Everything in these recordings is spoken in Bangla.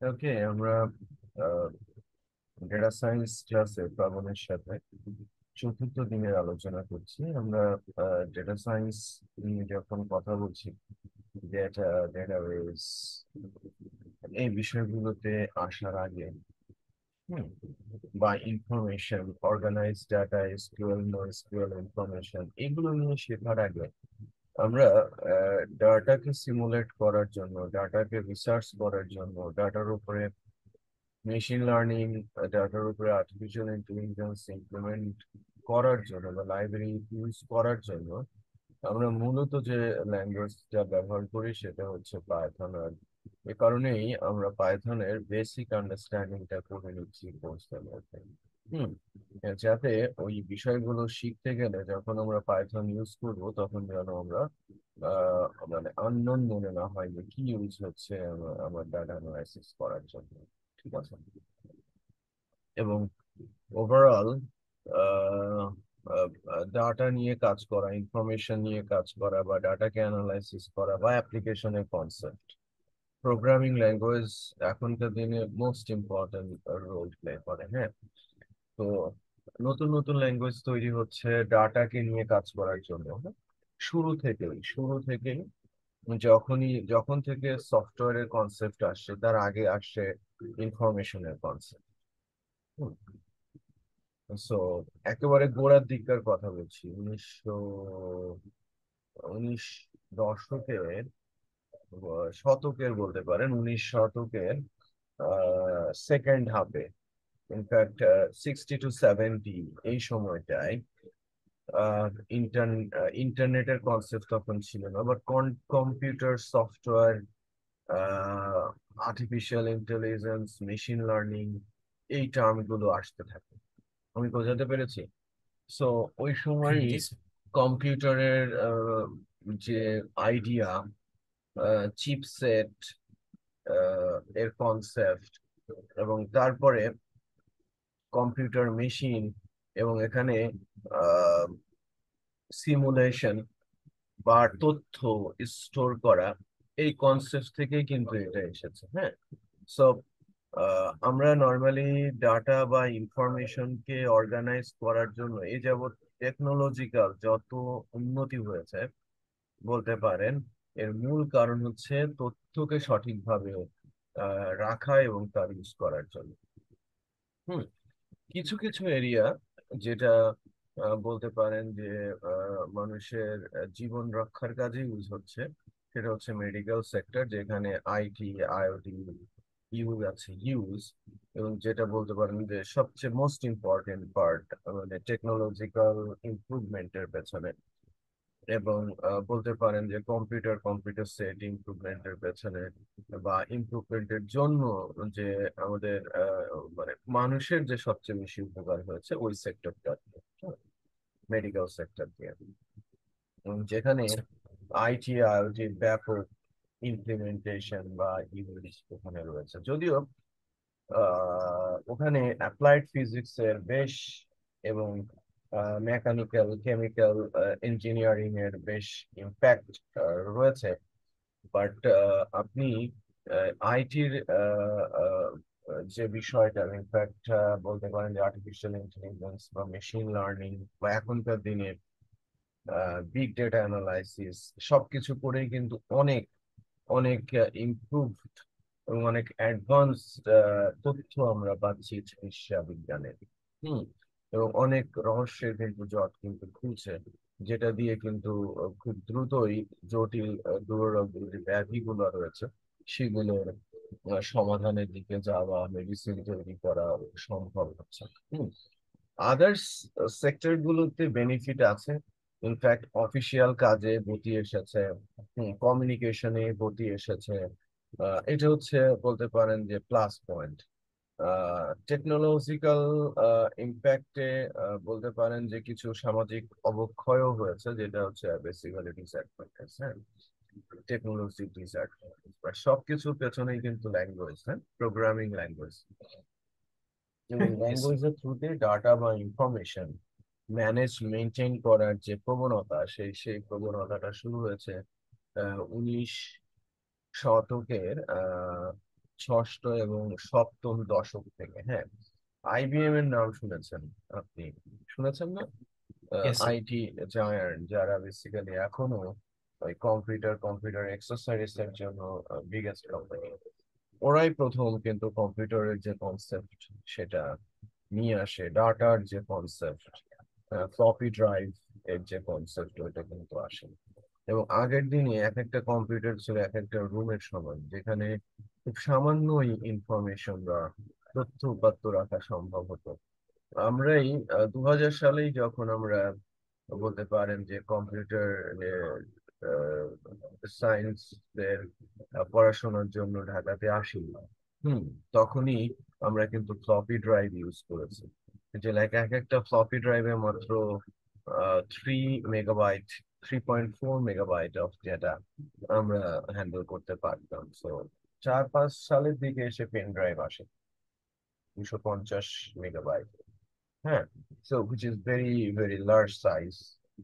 ওকে, আমরা ডেটা সায়েন্স ক্লাসে প্লাবনের সাথে চতুর্থ দিনের আলোচনা করছি। আমরা ডেটা সায়েন্স নিয়ে যখন কথা বলছি, ডেটা, ডেটাবেস, এই বিষয়গুলোতে আসার আগে হুম, বা information, organize data, SQL, no SQL information, এগুলো নিয়ে শেখার আগে আমরা ডাটাকে সিমুলেট করার জন্য, ডাটাকে রিসার্চ করার জন্য, ডাটার উপরে মেশিন লার্নিং, ডাটার উপরে আর্টিফিশিয়াল ইন্টেলিজেন্স ইমপ্লিমেন্ট করার জন্য বা লাইব্রেরি ইউজ করার জন্য আমরা মূলত যে ল্যাঙ্গুয়েজটা ব্যবহার করি সেটা হচ্ছে পাইথন। আর এ কারণেই আমরা পাইথনের বেসিক আন্ডারস্ট্যান্ডিংটা করে নিচ্ছি কোর্সের মধ্যে। হুম যাতে ওই বিষয়গুলো শিখতে গেলে যখন আমরা পাইথন ইউজ করব তখন যেন আমরা মানে আননোন মনে না হয় যে কি ইউজ হচ্ছে আমার ডাটা অ্যানালাইসিস করার জন্য। ঠিক আছে? এবং ওভারঅল ডাটা নিয়ে কাজ করা, ইনফরমেশন নিয়ে কাজ করা, বা ডাটাকে অ্যানালাইসিস করা, বা অ্যাপ্লিকেশনের কনসেপ্ট, প্রোগ্রামিং ল্যাঙ্গুয়েজ এখনকার দিনে মোস্ট ইম্পর্টেন্ট রোল প্লে করে। হ্যাঁ, তো নতুন নতুন ল্যাঙ্গুয়েজ তৈরি হচ্ছে ডাটাকে নিয়ে কাজ করার জন্য। হ্যাঁ? শুরু থেকেই যখন থেকে সফটওয়্যারের কনসেপ্ট আসছে তার আগে আসছে ইনফরমেশনের কনসেপ্ট। সো একেবারে গোড়ার দিককার কথা বলছি, 19 দশকের, শতকের বলতে পারেন, 19 শতকের সেকেন্ড হাফে, ইনফ্যাক্ট 60 to 70, এই সময়টায় আহ ইন্টারনেটের কনসেপ্ট তখন ছিল না, but computer software, artificial intelligence, machine learning, এই টার্মগুলো আসতে থাকে। আমি বোঝাতে পেরেছি? সো ওই সময়ই জি স্যার। কম্পিউটারের যে আইডিয়া, চিপসেট, এর কনসেপ্ট, এবং তারপরে কম্পিউটার মেশিন, এবং এখানে সিমুলেশন বা তথ্য স্টোর করা, এই কনসেপ্ট থেকেই কিন্তু এটা এসেছে। হ্যাঁ, সো আমরা নর্মালি ডাটা বা ইনফরমেশনকে অর্গানাইজ করার জন্য এই যাবৎ টেকনোলজিক্যাল যত উন্নতি হয়েছে বলতে পারেন, এর মূল কারণ হচ্ছে তথ্যকে সঠিকভাবে রাখা এবং তার ইউজ করার জন্য। হুম কিছু কিছু এরিয়া যেটা বলতে পারেন যে মানুষের জীবন রক্ষার কাজে ইউজ হচ্ছে, সেটা হচ্ছে মেডিকেল সেক্টর, যেখানে আইটি, আইওটি ইউজ, এবং যেটা বলতে পারেন যে সবচেয়ে মোস্ট ইম্পর্টেন্ট পার্ট, মানে টেকনোলজিক্যাল ইমপ্রুভমেন্টের পেছনে, এবং বলতে পারেন যে কম্পিউটার সেট ইমপ্রুভমেন্টের পেছনে বা ইমপ্রুভমেন্টের জন্য যে আমাদের মানে মানুষের যে সবচেয়ে বেশি উপকার হয়েছে ওই সেক্টরটা, মেডিকেল সেক্টর দিয়ে, যেখানে আচ্ছা। আইটি আইওটির ব্যাপক ইমপ্লিমেন্টেশন বা ইউজ ওখানে রয়েছে। যদিও ওখানে অ্যাপ্লাইড ফিজিক্স এর বেশ, এবং মেকানিক্যাল, কেমিক্যাল, ইঞ্জিনিয়ারিং এর বেশ ইম্প্যাক্ট রয়েছে, বাট আপনি আইটির যে বিষয়টা, ইনফ্যাক্ট বলতে পারেন যে আর্টিফিশিয়াল ইন্টেলিজেন্স বা মেশিন লার্নিং বা এখনকার দিনে বিগ ডেটা অ্যানালাইসিস, সবকিছু করেই কিন্তু অনেক অনেক ইমপ্রুভড এবং অনেক অ্যাডভান্সড তথ্য আমরা পাচ্ছি চিকিৎসা বিজ্ঞানে। হুম এবং অনেক রহস্যের কিন্তু জট কিন্তু খুলছে, যেটা দিয়ে কিন্তু খুব দ্রুতই জটিল দুরারোগ্য যে ব্যাধিগুলো রয়েছে সেগুলোর সমাধানের দিকে যাওয়া, মেডিসিন তৈরি করা সম্ভব হচ্ছে। হুম আদার্স সেক্টর গুলোতে বেনিফিট আছে, ইনফ্যাক্ট অফিসিয়াল কাজে গতি এসেছে, কমিউনিকেশনে গতি এসেছে। এটা হচ্ছে বলতে পারেন যে প্লাস পয়েন্ট। টেকনোলজিক্যাল ইম্প্যাক্টে বলতে পারেন যে কিছু সামাজিক অবক্ষয়ও হয়েছে, যেটা হচ্ছে বেসিক্যালি ডিসঅ্যাডভান্টেজ। হ্যাঁ, টেকনোলজি ডিসঅ্যাডভান্টেজ, বাট সবকিছুর পেছনেই কিন্তু ল্যাঙ্গুয়েজ, হ্যাঁ, প্রোগ্রামিং ল্যাঙ্গুয়েজ, এবং ইয়েস স্যার। ল্যাঙ্গুয়েজের থ্রুতে ডাটা বা ইনফরমেশন ম্যানেজ মেনটেন করার যে প্রবণতা, সেই প্রবণতাটা শুরু হয়েছে 19 শতকের ষষ্ঠ এবং সপ্তম দশক থেকে, হ্যাঁ। আইবিএম এর নাম শুনেছেন আপনি? শুনেছেন না? Yes sir. আইটি জায়ান্ট যারা বেসিক্যালি এখনো ওই কম্পিউটার এক্সারসাইজ এর জন্য বিগেস্ট কোম্পানি, ওরাই প্রথম কিন্তু কম্পিউটারের যে কনসেপ্ট সেটা নিয়ে আসে, ডাটার যে কনসেপ্ট, ফ্লপি ড্রাইভ এর যে কনসেপ্ট, ওইটা কিন্তু আসে। এবং আগের দিনে এক একটা কম্পিউটার ছিল এক একটা রুমের সমান, যেখানে খুব সামান্যই ইনফরমেশন বা তথ্য উপাত্ত রাখা সম্ভব হতো। আমরাই 2000 সালেই যখন আমরা বলতে পারেন যে কম্পিউটার সায়েন্স এর পড়াশোনার জন্য ঢাকাতে আসি, হুম, তখনই আমরা কিন্তু ফ্লপি ড্রাইভ ইউজ করেছি। যে লাইক এক একটা ফ্লপি ড্রাইভে মাত্র 3 মেগাবাইট, 3.4 মেগাবাইট অফ ডেটা আমরা হ্যান্ডেল করতে পারতাম। সো 4-5 সালের দিকে এসে পেন ড্রাইভ আসে 250 মেগাবাইট, হ্যাঁ। So which is very very large size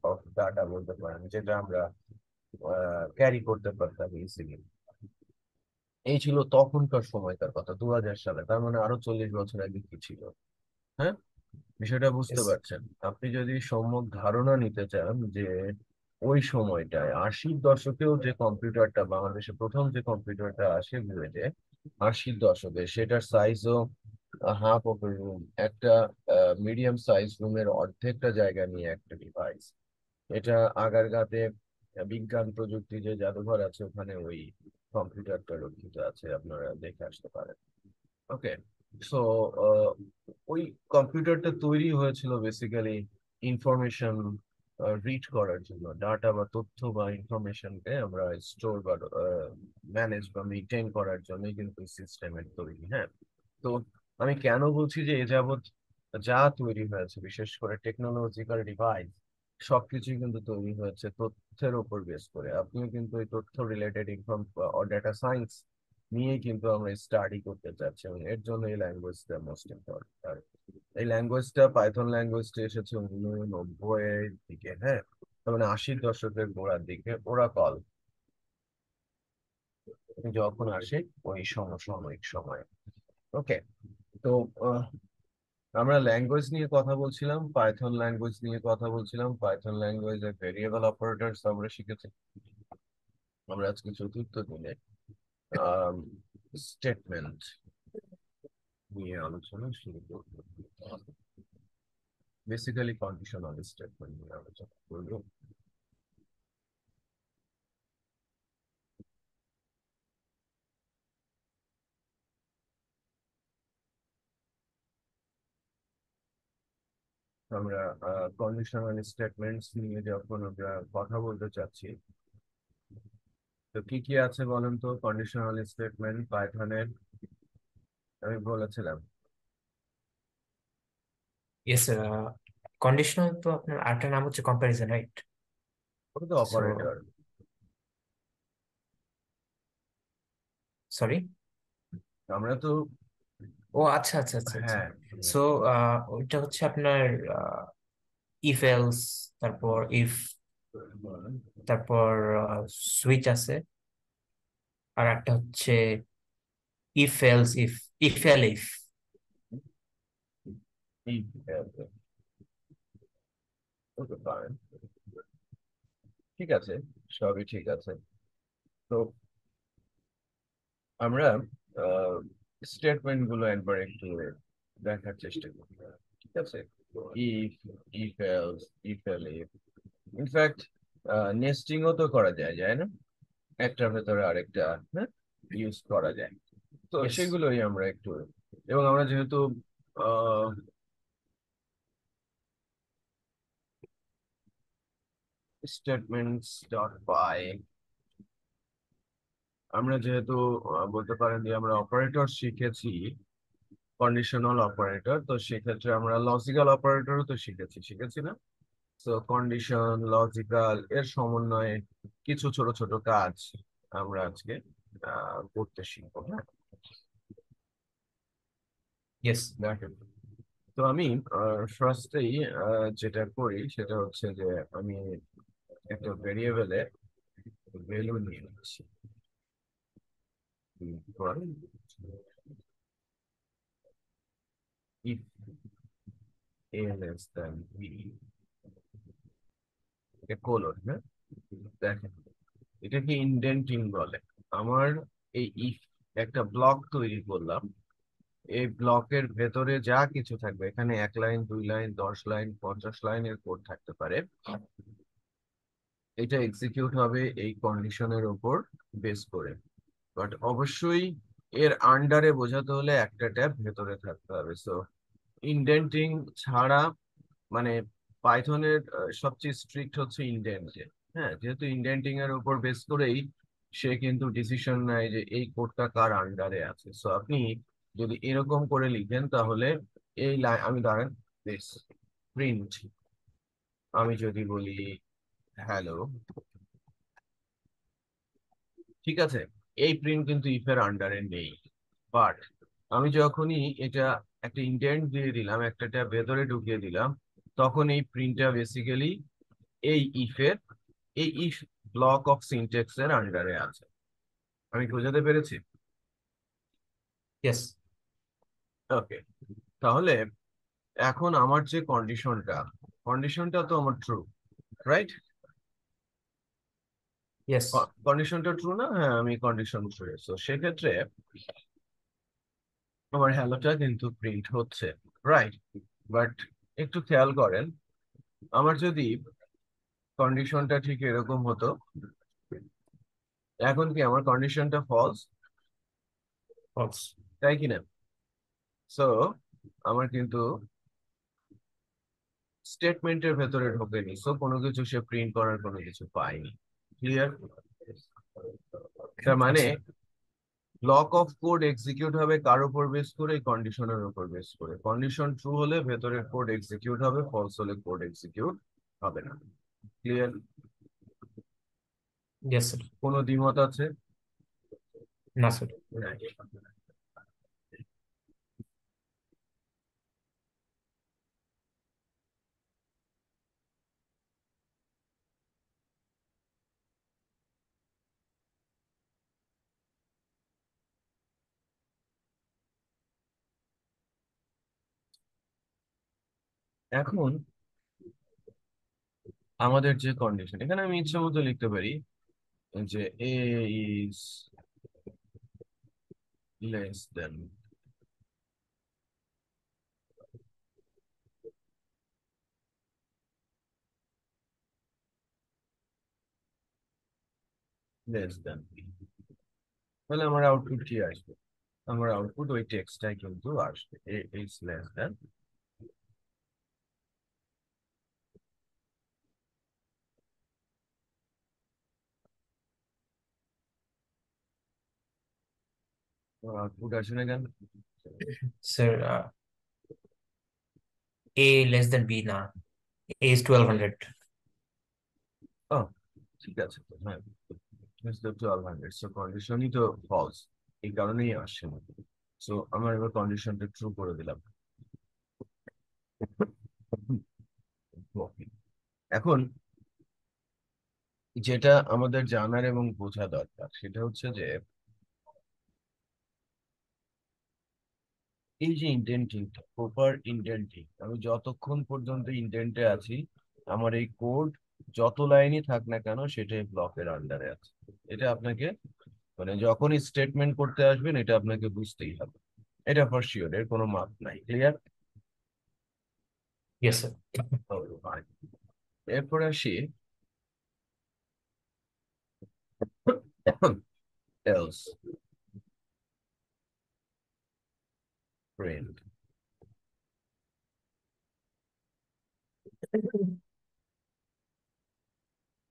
of data বলতে পারেন, যেটা আমরা ক্যারি করতে পারতাম ইজিলি। এই ছিল তখনকার সময়কার কথা, 2000 সালে, তার মানে আরো 40 বছর আগে কি ছিল, হ্যাঁ। বিষয়টা বুঝতে ইয়েস। পারছেন? আপনি যদি সম্যক ধারণা নিতে চান যে ওই সময়টায় 80-র দশকেও যে কম্পিউটারটা বাংলাদেশে প্রথম যে কম্পিউটারটা আসে বুয়েটে 80-র দশকে, সেটার সাইজও হাফ অফ এ রুম, একটা মিডিয়াম সাইজ রুমের অর্ধেকটা জায়গা নিয়ে একটা ডিভাইস। এটা আগারগাঁতে বিজ্ঞান প্রযুক্তি যে জাদুঘর আছে, ওখানে ওই কম্পিউটারটা রক্ষিত আছে, আপনারা দেখে আসতে পারেন। ওকে। সো ওই কম্পিউটারটা তৈরি হয়েছিল বেসিক্যালি ইনফরমেশন রিড করার জন্য, ডাটা বা তথ্য বা ইনফরমেশনকে আমরা স্টোর বা ম্যানেজ বা মেনটেন করার জন্যই কিন্তু সিস্টেমের তৈরি, হ্যাঁ। তো আমি কেন বলছি যে এ যাবৎ যা তৈরি হয়েছে, বিশেষ করে টেকনোলজিক্যাল ডিভাইস, সবকিছুই কিন্তু তৈরি হয়েছে তথ্যের উপর বেস করে। আপনিও কিন্তু এই তথ্য রিলেটেড ইনফর্ম ডেটা সায়েন্স নিয়ে কিন্তু আমরা স্টাডি করতে চাচ্ছি, এবং এর জন্য এই ল্যাঙ্গুয়েজটা মোস্ট ইম্পর্টেন্ট। আর এই ল্যাঙ্গুয়েজটা, পাইথন ল্যাঙ্গুয়েজটা এসেছে 1990-এর দিকে, হ্যাঁ। তার মানে 80-র দশকের গোড়ার দিকে ওরাকল যখন আসে, ওই সমসাময়িক সময়। ওকে। তো আহ, আমরা ল্যাঙ্গুয়েজ নিয়ে কথা বলছিলাম, পাইথন ল্যাঙ্গুয়েজ নিয়ে কথা বলছিলাম। পাইথন ল্যাঙ্গুয়েজের ভেরিয়েবল অপারেটরস আমরা শিখেছি। আমরা আজকে চতুর্থ দিনে স্টেটমেন্ট নিয়ে আলোচনা শুরু করবো। বেসিক্যালি কন্ডিশনাল স্টেটমেন্ট নিয়ে আলোচনা করবো। আমরা কন্ডিশনাল স্টেটমেন্টস নিয়ে যখন আমরা কথা বলতে চাচ্ছি, তো কি কি আছে বলেন তো কন্ডিশনাল স্টেটমেন্ট পাইথনের? আমি বলেছিলাম ইয়েস। কন্ডিশনাল তো আপনার আরেকটা নাম হচ্ছে কম্প্যারিজন, রাইট? ওটা তো সো অপারেটর। সরি। আমরা তো, ও আচ্ছা আচ্ছা আচ্ছা আচ্ছা। হ্যাঁ, সো ওইটা হচ্ছে আপনার ইফ এলস, তারপর ইফ, তারপর সুইচ আছে, আর একটা হচ্ছে if else if, if L if. এই ওকে ফাইন, ঠিক আছে, সবই ঠিক আছে। তো আমরা স্টেটমেন্ট গুলো একবার একটু দেখার চেষ্টা করি, ঠিক আছে। If, if else, if elif, in fact নেস্টিংও তো করা যায়, যায় না? একটার ভেতরে আরেকটা, হ্যাঁ, ইউজ করা যায়। তো ইয়েস। সেগুলোই আমরা একটু, এবং আমরা যেহেতু স্টেটমেন্টস ডট পাই, আমরা যেহেতু বলতে পারেন যে আমরা অপারেটর শিখেছি, কন্ডিশনাল অপারেটর, তো সেক্ষেত্রে আমরা লজিক্যাল অপারেটরও তো শিখেছি, শিখেছি না? তো কন্ডিশন লজিক্যাল এর সমন্বয়ে কিছু ছোট ছোট কাজ আমরা আজকে করতে শিখবো, হ্যাঁ। ইয়েস। দেখেন, তো আমি ফার্স্টেই যেটা করি সেটা হচ্ছে যে আমি একটা ভেরিয়েবলে ভ্যালু নিয়ে নিচ্ছি। if a less than b, colon, হ্যাঁ, দেখেন এটাকে ইন্ডেন্টিং বলে। আমার এই ইফ একটা ব্লক তৈরি করলাম, এই ব্লকের ভেতরে যা কিছু থাকবে, এখানে 1 লাইন 2 লাইন 10 লাইন 50 লাইনের কোড থাকতে পারে, এটা এক্সিকিউট হবে এই কন্ডিশনের ওপর বেস করে। বাট অবশ্যই এর আন্ডারে বোঝাতে হলে একটা ট্যাব ভেতরে থাকতে হবে। সো ইন্ডেন্টিং ছাড়া, মানে পাইথনের সবচেয়ে স্ট্রিক্ট হচ্ছে ইন্ডেন্টে। হ্যাঁ, যেহেতু ইন্ডেন্টিং এর উপর বেস করেই সে কিন্তু ডিসিশন নেয় যে এই কোডটা কার আন্ডারে আছে। সো আপনি যদি এরকম করে লিখেন তাহলে এই লাইন, আমি দাঁড়ান, বেস প্রিন্ট, আমি যদি বলি হ্যালো, ঠিক আছে, এই প্রিন্ট কিন্তু ইফ এর আন্ডারে নেই। বাট আমি যখনই এটা একটা ইন্ডেন্ট দিয়ে দিলাম, একটা ট্যাব ভেতরে ঢুকিয়ে দিলাম, তখন এই প্রিন্টটা বেসিক্যালি এই ইফের, এই ইফ ব্লক অফ সিনট্যাক্স এর আন্ডারে আছে। আমি কি বোঝাতে পেরেছি? ইয়েস। ওকে, তাহলে এখন আমার যে কন্ডিশনটা, কন্ডিশনটা তো আমার ট্রু, রাইট? ইয়েস। কন্ডিশনটা ট্রু না? হ্যাঁ, আমি কন্ডিশন ট্রু। তো সেক্ষেত্রে আমার হ্যালোটা কিন্তু প্রিন্ট হচ্ছে, রাইট? বাট একটু খেয়াল করেন, আমার যদি কন্ডিশনটা ঠিক এরকম হতো, এখন কি আমার কন্ডিশনটা ফলস, ফলস। তাই কি না? সো আমার কিন্তু স্টেটমেন্টের ভেতরে ঢোকেনি, সো কোনো কিছু সে প্রিন্ট করার কোনো কিছু পায়নি। ক্লিয়ার? তার মানে আচ্ছা। ব্লক অফ কোড এক্সিকিউট হবে কার উপর বেস করে? কন্ডিশনের উপর বেস করে। কন্ডিশন ট্রু হলে ভেতরের কোড এক্সিকিউট হবে, ফলস হলে কোড এক্সিকিউট হবে না। ক্লিয়ার? Yes sir. কোনো দ্বিমত আছে? না স্যার। নাই। এখন আমাদের যে কন্ডিশন, এখানে আমি ইচ্ছে মতো লিখতে পারি যে A is less than, less than B, তাহলে আমার আউটপুট কি আসবে? আমার আউটপুট ওই টেক্সটটাই কিন্তু আসবে, এ ইজ লেস দেন। আউটপুট আসে না কেন? স্যার, এ লেস দেন বি না, এ ইজ 1200। ও, ঠিক আছে, তো হ্যাঁ, 1200, সো কন্ডিশনই তো ফলস, এই কারণেই আসছে না। সো আমার এবার কন্ডিশনটা ট্রু করে দিলাম। Okay. এখন যেটা আমাদের জানার এবং বোঝা দরকার সেটা হচ্ছে যে এই যে ইন্ডেন্টিং, প্রপার ইন্ডেন্টিং, আমি যতক্ষণ পর্যন্ত ইন্ডেন্টে আছি, আমার এই কোড যত লাইনই থাক না কেন সেটাই ব্লকের আন্ডারে আছে। এটা আপনাকে, মানে যখনই স্টেটমেন্ট করতে আসবেন এটা আপনাকে বুঝতেই হবে। এটা ফর শিওর, এর কোনো মাপ নাই। ক্লিয়ার? Yes sir. এরপরে আসি else print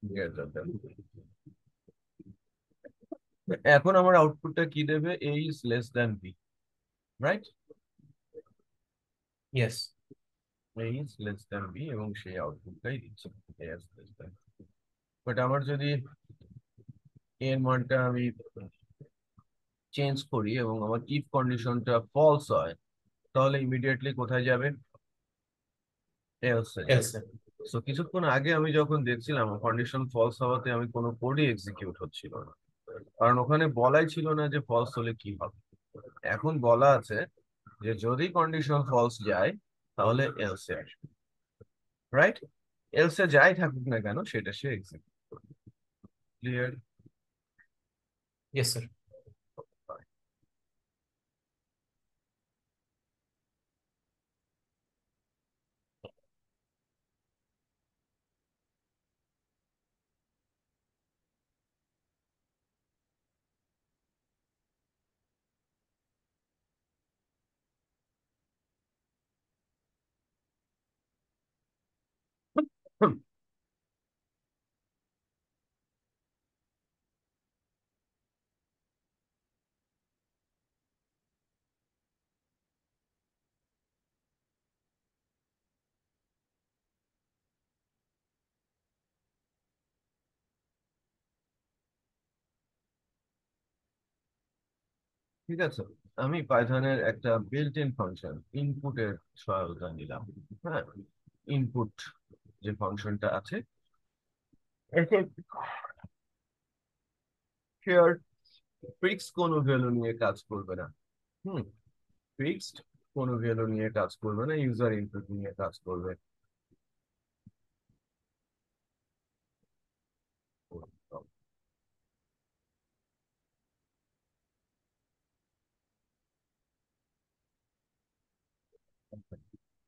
greater than। এখন আমার আউটপুটটা কি দেবে? a is less than b, right? Yes. a is less than b এবং সেই আউটপুটটাই দিচ্ছে a is less than। But আমার যদি এর মানটা আমি চেঞ্জ করি এবং আমার ইফ কন্ডিশনটা ফলস হয়, তাহলে ইমিডিয়েটলি কোথায় যাবে? এলসে এলস যাবে। স্যার। সো কিছুক্ষণ আগে আমি যখন দেখছিলাম কন্ডিশন ফলস হওয়াতে আমি কোনো কোডই এক্সিকিউট হচ্ছিল না, কারণ ওখানে বলাই ছিল না যে ফলস হলে কি হবে। এখন বলা আছে যে যদি কন্ডিশন ফলস যায় তাহলে এলসে আসবে, রাইট? এলসে যাই থাকুক না কেন সেটা সে এক্সিকিউট করবে। ক্লিয়ার? Yes sir. ঠিক আছে, আমি পাইথনের একটা বিল্ট ইন ফাংশন ইনপুটের সহায়তা নিলাম। হ্যাঁ, ইনপুট যে ফাংশনটা আছে, এখন হেয়ার ফিক্স কোনো ভ্যালু নিয়ে কাজ করবে না। হুম, ফিক্সড কোনো ভ্যালু নিয়ে কাজ করবে না, ইউজার ইনপুট নিয়ে কাজ করবে।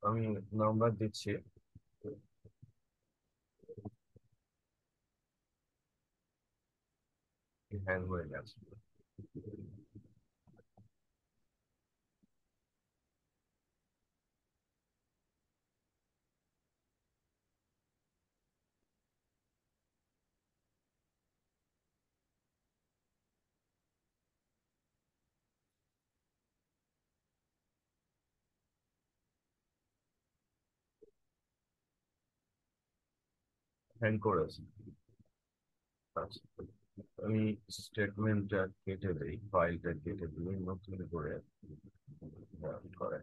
আমি নাম্বার দিচ্ছি, হ্যাং হয়ে গেছে। হ্যাং করেছে। আচ্ছা, আমি স্টেটমেন্টটা কেটে দিই, ফাইলটা কেটে দিই, নতুন করে করে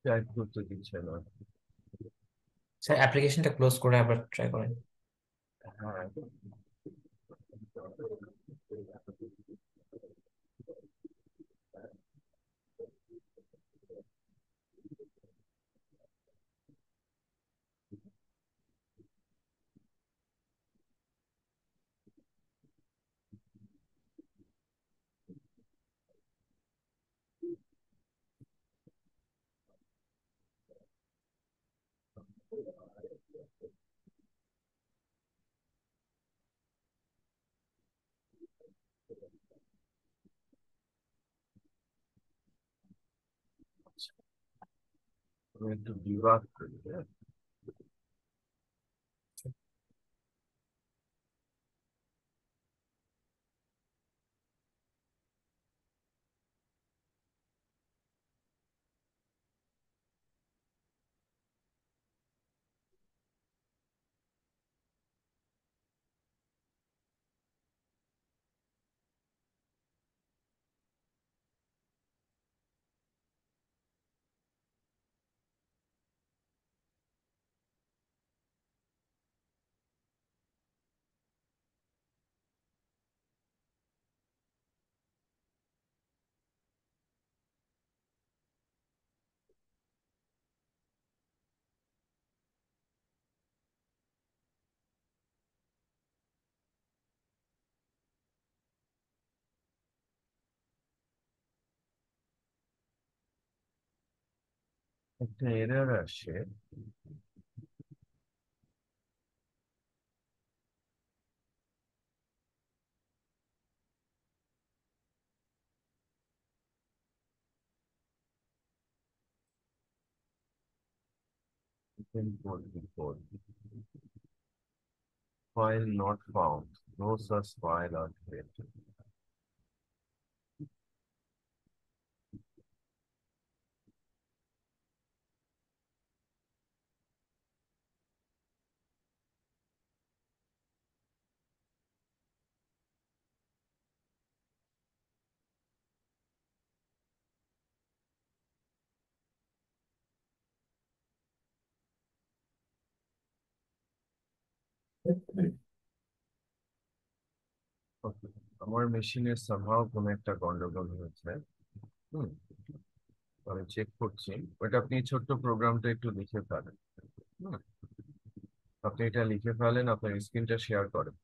টাইপ করতে দিচ্ছে না। স্যার অ্যাপ্লিকেশনটা ক্লোজ করে আবার ট্রাই করেন। হ্যাঁ, আমি একটু ডিবাগ করি। হ্যাঁ, একটা এরর আসে। Input report File not found. No such file are created. Okay. আমার মেশিনে সামহাও কোনো একটা গন্ডগোল হয়েছে। হুম, আমি চেক করছি। ওটা আপনি ছোট্ট প্রোগ্রামটা একটু লিখে ফেলেন। হুম, আপনি এটা লিখে ফেলেন, আপনার স্ক্রিনটা শেয়ার করেন।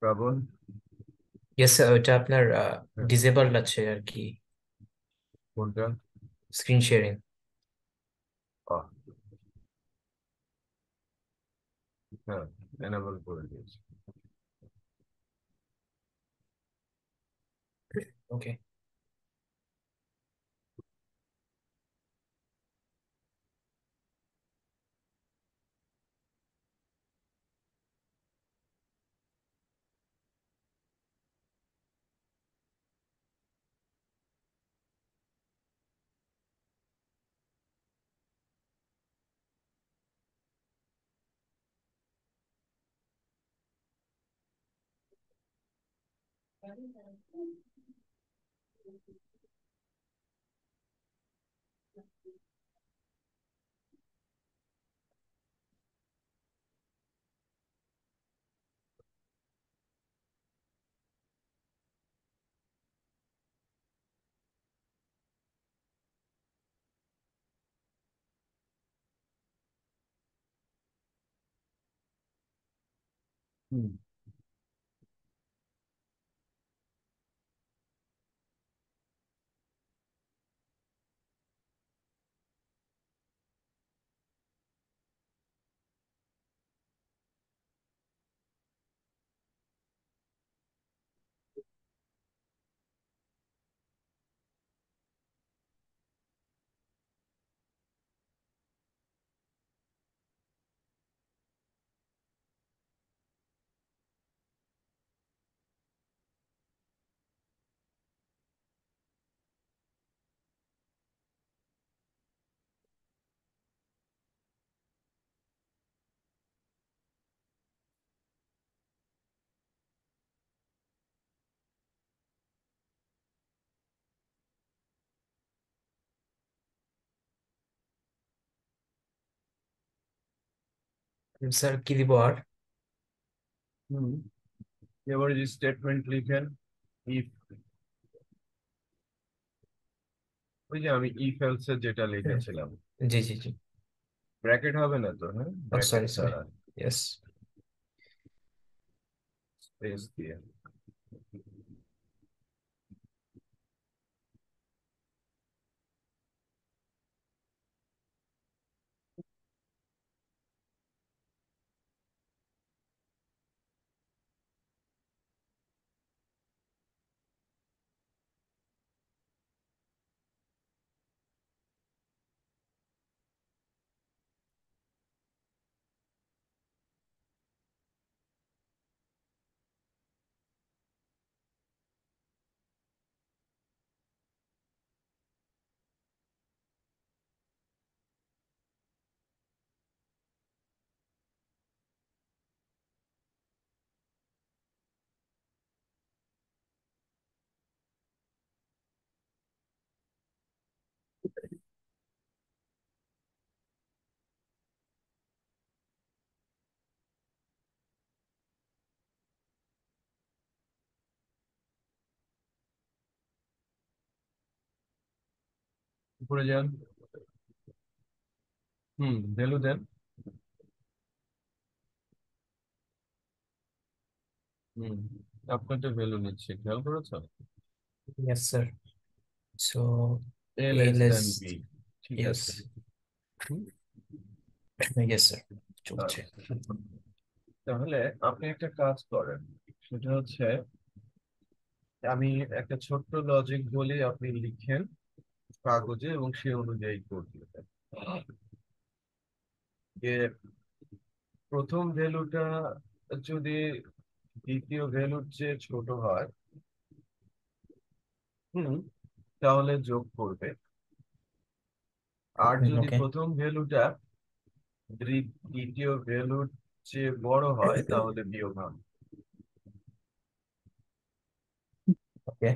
শ্রাবণ। ইয়েস স্যার, ওইটা আপনার হ্যাঁ, ডিসেবলড আছে আর কি, কোনটা? Screen sharing. আহ, হ্যাঁ, এনেবল করে দিয়েছি। ওকে। হুম, স্যার কি দিব আর? হুম, এবার যে স্টেটমেন্ট লিখেন। ইফ, ওই যে আমি ইফ এলস এর যেটা লিখেছিলাম। জি জি জি। ব্র্যাকেট হবে না তো? হ্যাঁ, ব্র্যাকেট সরি সরি। ছাড়া ইয়েস। স্পেস দিয়ে। উপরে যান। হুম, ভ্যালু দেন। হুম, আপনার তো ভ্যালু নিচ্ছে, খেয়াল করেছো? Yes sir. সো এ এ লেস লেস। Than B. ঠিক ইয়েস। আছে। হুম, ইয়েস স্যার, চলছে। আচ্ছা। তাহলে আপনি একটা কাজ করেন, সেটা হচ্ছে আমি একটা ছোট্ট লজিক বলি, আপনি লিখেন কাগজে এবং সে অনুযায়ী করবেন। যে প্রথম ভ্যালুটা যদি দ্বিতীয় ভ্যালুর চেয়ে ছোট হয়, হুম, তাহলে যোগ করবে। আর যদি ওকে। প্রথম ভ্যালুটা দ্বিতীয় ভ্যালুর চেয়ে বড় হয় তাহলে বিয়োগ হবে। ওকে।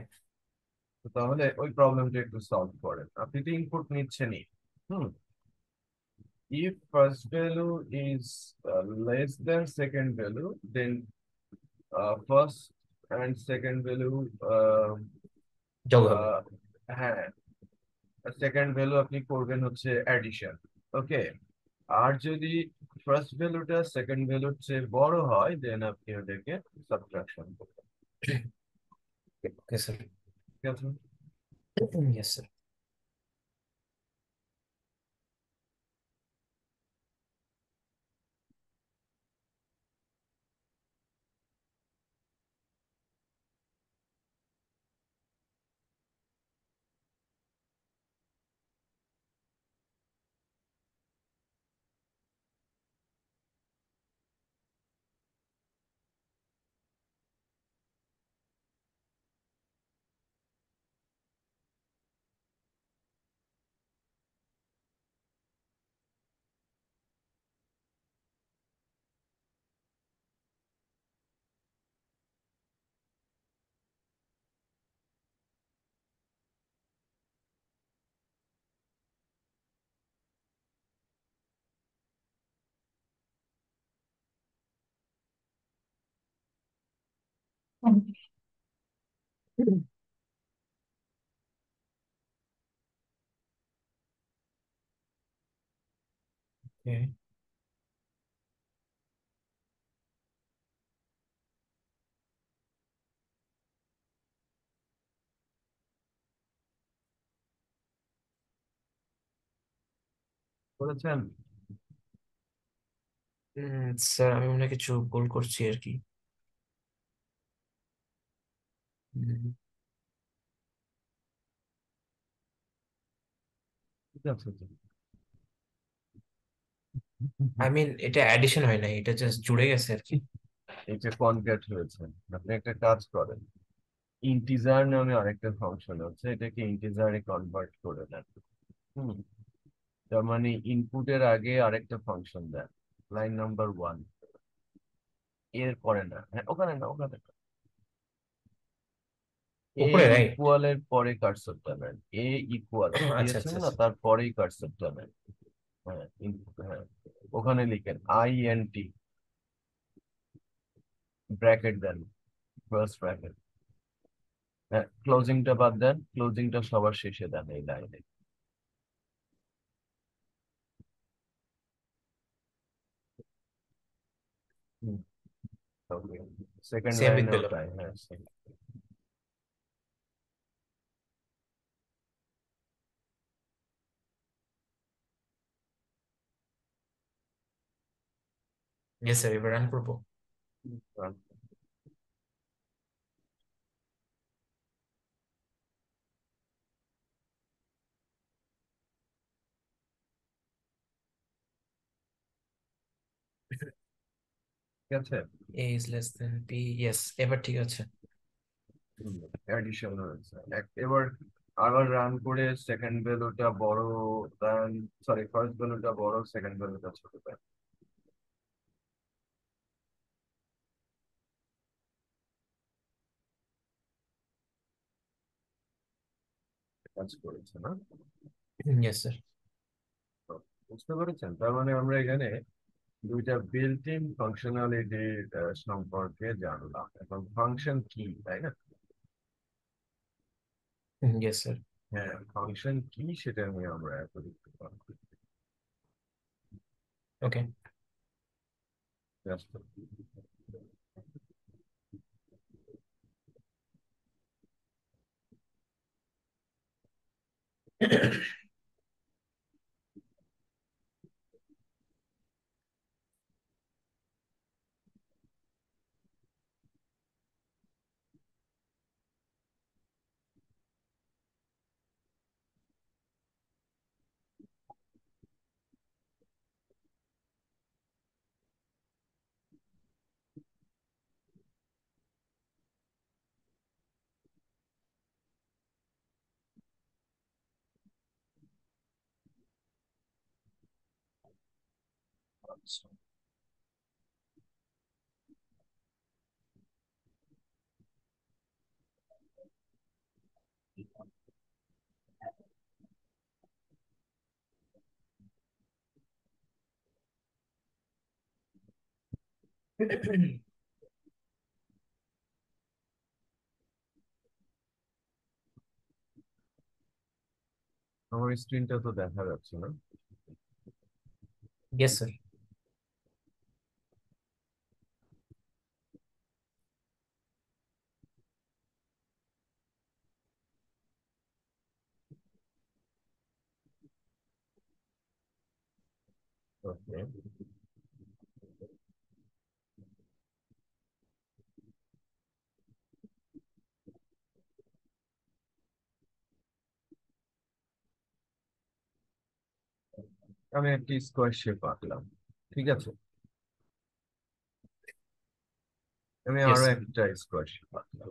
তো তাহলে ওই প্রবলেমটা একটু সলভ করেন। আপনি তো ইনপুট নিচ্ছেনই। Hmm, if first value is less than second value, then first and second value যোগ হবে। uh, হ্যাঁ, সেকেন্ড ভ্যালু আপনি করবেন হচ্ছে অ্যাডিশন। ওকে। আর যদি ফার্স্ট ভ্যালুটা সেকেন্ড ভ্যালুর চেয়ে বড় হয় দেন আপনি ওটাকে সাবট্রাকশন করবেন। Okay sir. ঠিক আছে? Yes sir. ওকে। বলেছেন? স্যার আমি মনে হয় কিছু ভুল করছি আর কি। ঠিক আছে তো। আই মিন এটা অ্যাডিশন হয় না, এটা জাস্ট জুড়ে গেছে আর কি। এটা কনক্যাট হয়েছে। আপনি একটা কাজ করেন, ইন্টিজার নামে আরেকটা ফাংশন আছে, এটাকে ইন্টিজারে কনভার্ট করে দেন। হুম, তার মানে ইনপুটের আগে আরেকটা ফাংশন দেন, লাইন নাম্বার 1, এর পরে না, হ্যাঁ ওখানে না, ওখানে না। এ উপরে, রাইট? ইকুয়াল এর পরে কার্সরটা নেন, এ ইকুয়াল আচ্ছা দিয়েছেন আচ্ছা না, আচ্ছা। তারপরেই কার্সরটা নেন। হ্যাঁ, হ্যাঁ, ওখানে লিখেন INT, ব্র্যাকেট দেন, ফার্স্ট ব্র্যাকেট। হ্যাঁ, ক্লোজিংটা বাদ দেন, ক্লোজিংটা সবার শেষে দেন এই লাইনে। সেকেন্ড সেম উইথ লাইনেও বেলো। তাই, হ্যাঁ same। ইয়েস স্যার, এবার রান করবো। ঠিক আছে। A is less than B, yes এবার ঠিক আছে। অ্যাডিশন হয়েছে। এবার আবার রান করে সেকেন্ড ভ্যালুটা বড় দেন, সরি ফার্স্ট ভ্যালুটা বড়, সেকেন্ড ভ্যালুটা ছোট দেন। কাজ করেছে না? Yes sir. তো বুঝতে পেরেছেন? তার মানে আমরা এখানে দুইটা বিল্ট ইন ফাংশনালিটি সম্পর্কে জানলাম। এখন ফাংশন কি, তাই না? Yes sir. হ্যাঁ, ফাংশন কি সেটা নিয়ে আমরা এত দেখতে পারবো। ওকে। Just আমার স্ক্রিনটা তো দেখা যাচ্ছে না। Yes, sir. ওকে, আমি একটি স্কোয়ার শেপ আঁকলাম, ঠিক আছে। আমি Yes, আরো sir. একটা স্কোয়ার শেপ আঁকলাম,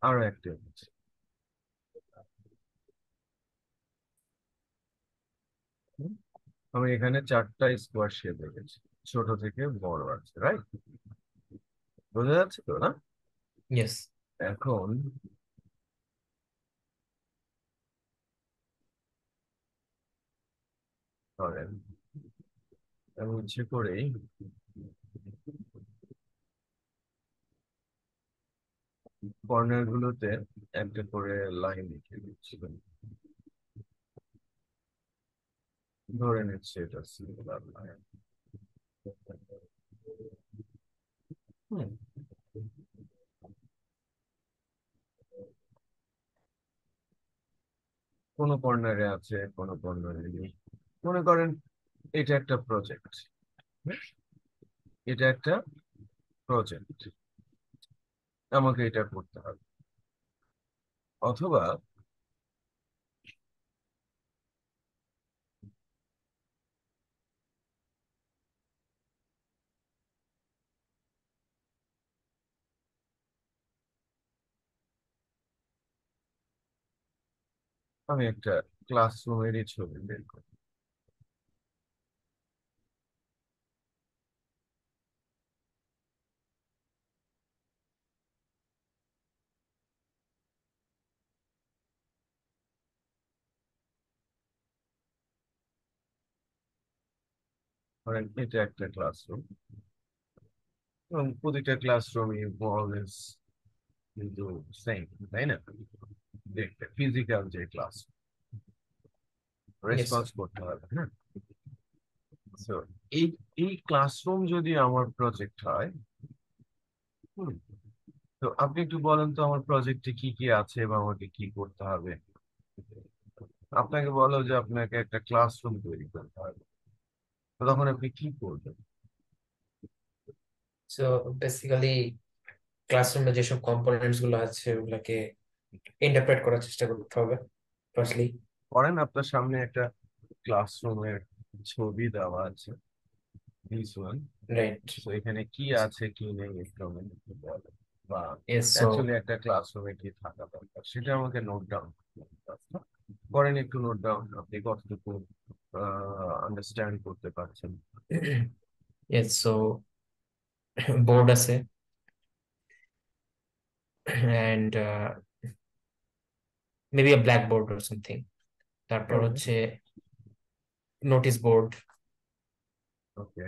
আরো একটা হচ্ছে। আমি এখানে 4টা স্কোয়ার শেপ এঁকেছি, ছোট থেকে বড় আছে, রাইট? বোঝা যাচ্ছে তো, না? Yes. এখন ধরেন আমি ইচ্ছে করেই কর্নার গুলোতে একটা করে লাইন লিখে দিচ্ছি। ধরে নিচ্ছি এটা সিঙ্গুলার লাইন। কোনো কর্নারে আছে, কোনো কর্নারে নেই। মনে করেন এটা একটা প্রজেক্ট, এটা একটা প্রজেক্ট, আমাকে এটা করতে হবে। অথবা আমি একটা ক্লাসরুমেরই ছবি বের করি। ধরেন এটা একটা ক্লাসরুম, এবং প্রতিটা ক্লাসরুমই অলওয়েজ কিন্তু সেম, তাই না? দেখতে ফিজিক্যাল যে ক্লাস, Yes, sir. রেসপন্স করতে হবে, হ্যাঁ। So, এই এই ক্লাসরুম যদি আমার প্রজেক্ট হয়, হুম, তো আপনি একটু বলেন তো আমার প্রজেক্টে কি কি আছে বা আমাকে কি করতে হবে। আপনাকে বলো যে আপনাকে একটা ক্লাসরুম তৈরি করতে হবে, তো তখন আপনি কি করবেন? So basically ক্লাসরুমে যেসব কম্পোনেন্টস গুলো আছে ওগুলাকে ইন্টারপ্রেট করার চেষ্টা করতে হবে ফার্স্টলি। করেন আপনার সামনে একটা ক্লাসরুমের ছবি দেওয়া আছে, দিস ওয়ান। রাইট। তো এখানে কি আছে কি নেই একটু আমাকে একটু বলেন, বা ইয়েস, সো অ্যাকচুয়ালি একটা ক্লাসরুমে কি থাকা দরকার সেটা আমাকে নোট ডাউন করেন। একটু নোট ডাউন, আপনি কতটুকু আন্ডারস্ট্যান্ড করতে পারছেন। ইয়েস, সো বোর্ড আছে and maybe a black board or something. তারপর হচ্ছে নোটিশ বোর্ড। ওকে,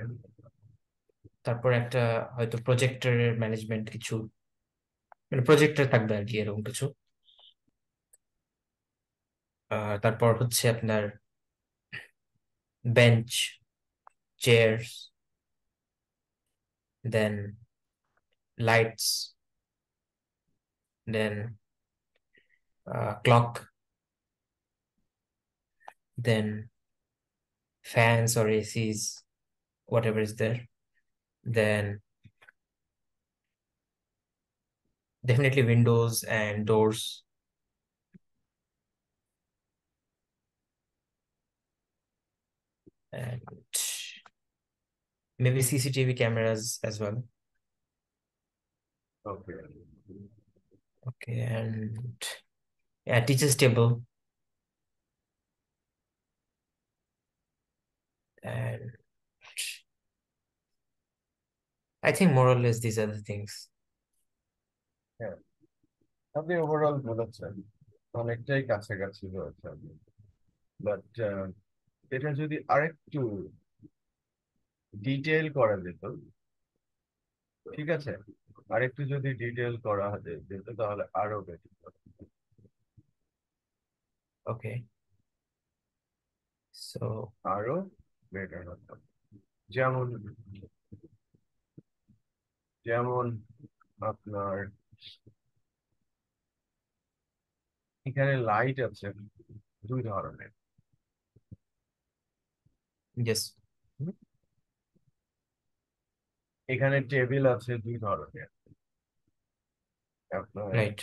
তারপর একটা হয়তো প্রজেক্টরের ম্যানেজমেন্ট কিছু, মানে প্রজেক্টর থাকবে আর কি, এরকম কিছু। তারপর হচ্ছে আপনার bench, chairs, then lights, then clock, then fans or ACs, whatever is there. Then definitely windows and doors. And maybe CCTV cameras as well. Okay. Okay, and teachers table, and I think more or less these are the things. হ্যাঁ, আপনি ওভারঅল বলেছেন, অনেকটাই কাছাকাছি রয়েছে। বাট এটা যদি আরেকটু ডিটেইল করা যেত, ঠিক আছে, আরেকটু যদি ডিটেইল করা যেত তাহলে আরো বেটার। Okay, so আরো বেটার হতো। যেমন যেমন আপনার এখানে লাইট আছে দুই ধরনের। yes, হুম? এখানে টেবিল আছে দুই ধরনের, আপনার right,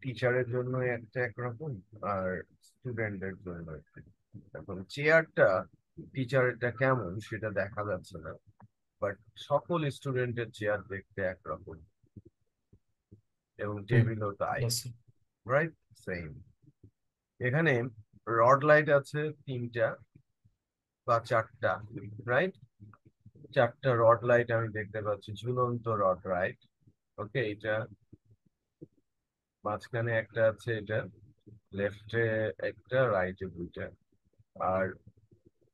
টিচারের জন্য একটা একরকম, আর স্টুডেন্টদের জন্য একটা। এখন চেয়ারটা টিচারটা কেমন সেটা দেখা যাচ্ছে না, বাট সকল স্টুডেন্টের চেয়ার দেখতে একরকম, এবং hmm, টেবিলও তাই, yes, sir. Right, same. এখানে রড লাইট আছে তিনটা বা চারটা, রাইট, চারটা রড লাইট আমি দেখতে পাচ্ছি, ঝুলন্ত রড লাইট। ওকে, এটা মাঝখানে একটা আছে, এটা লেফটে একটা, রাইটে দুইটা, আর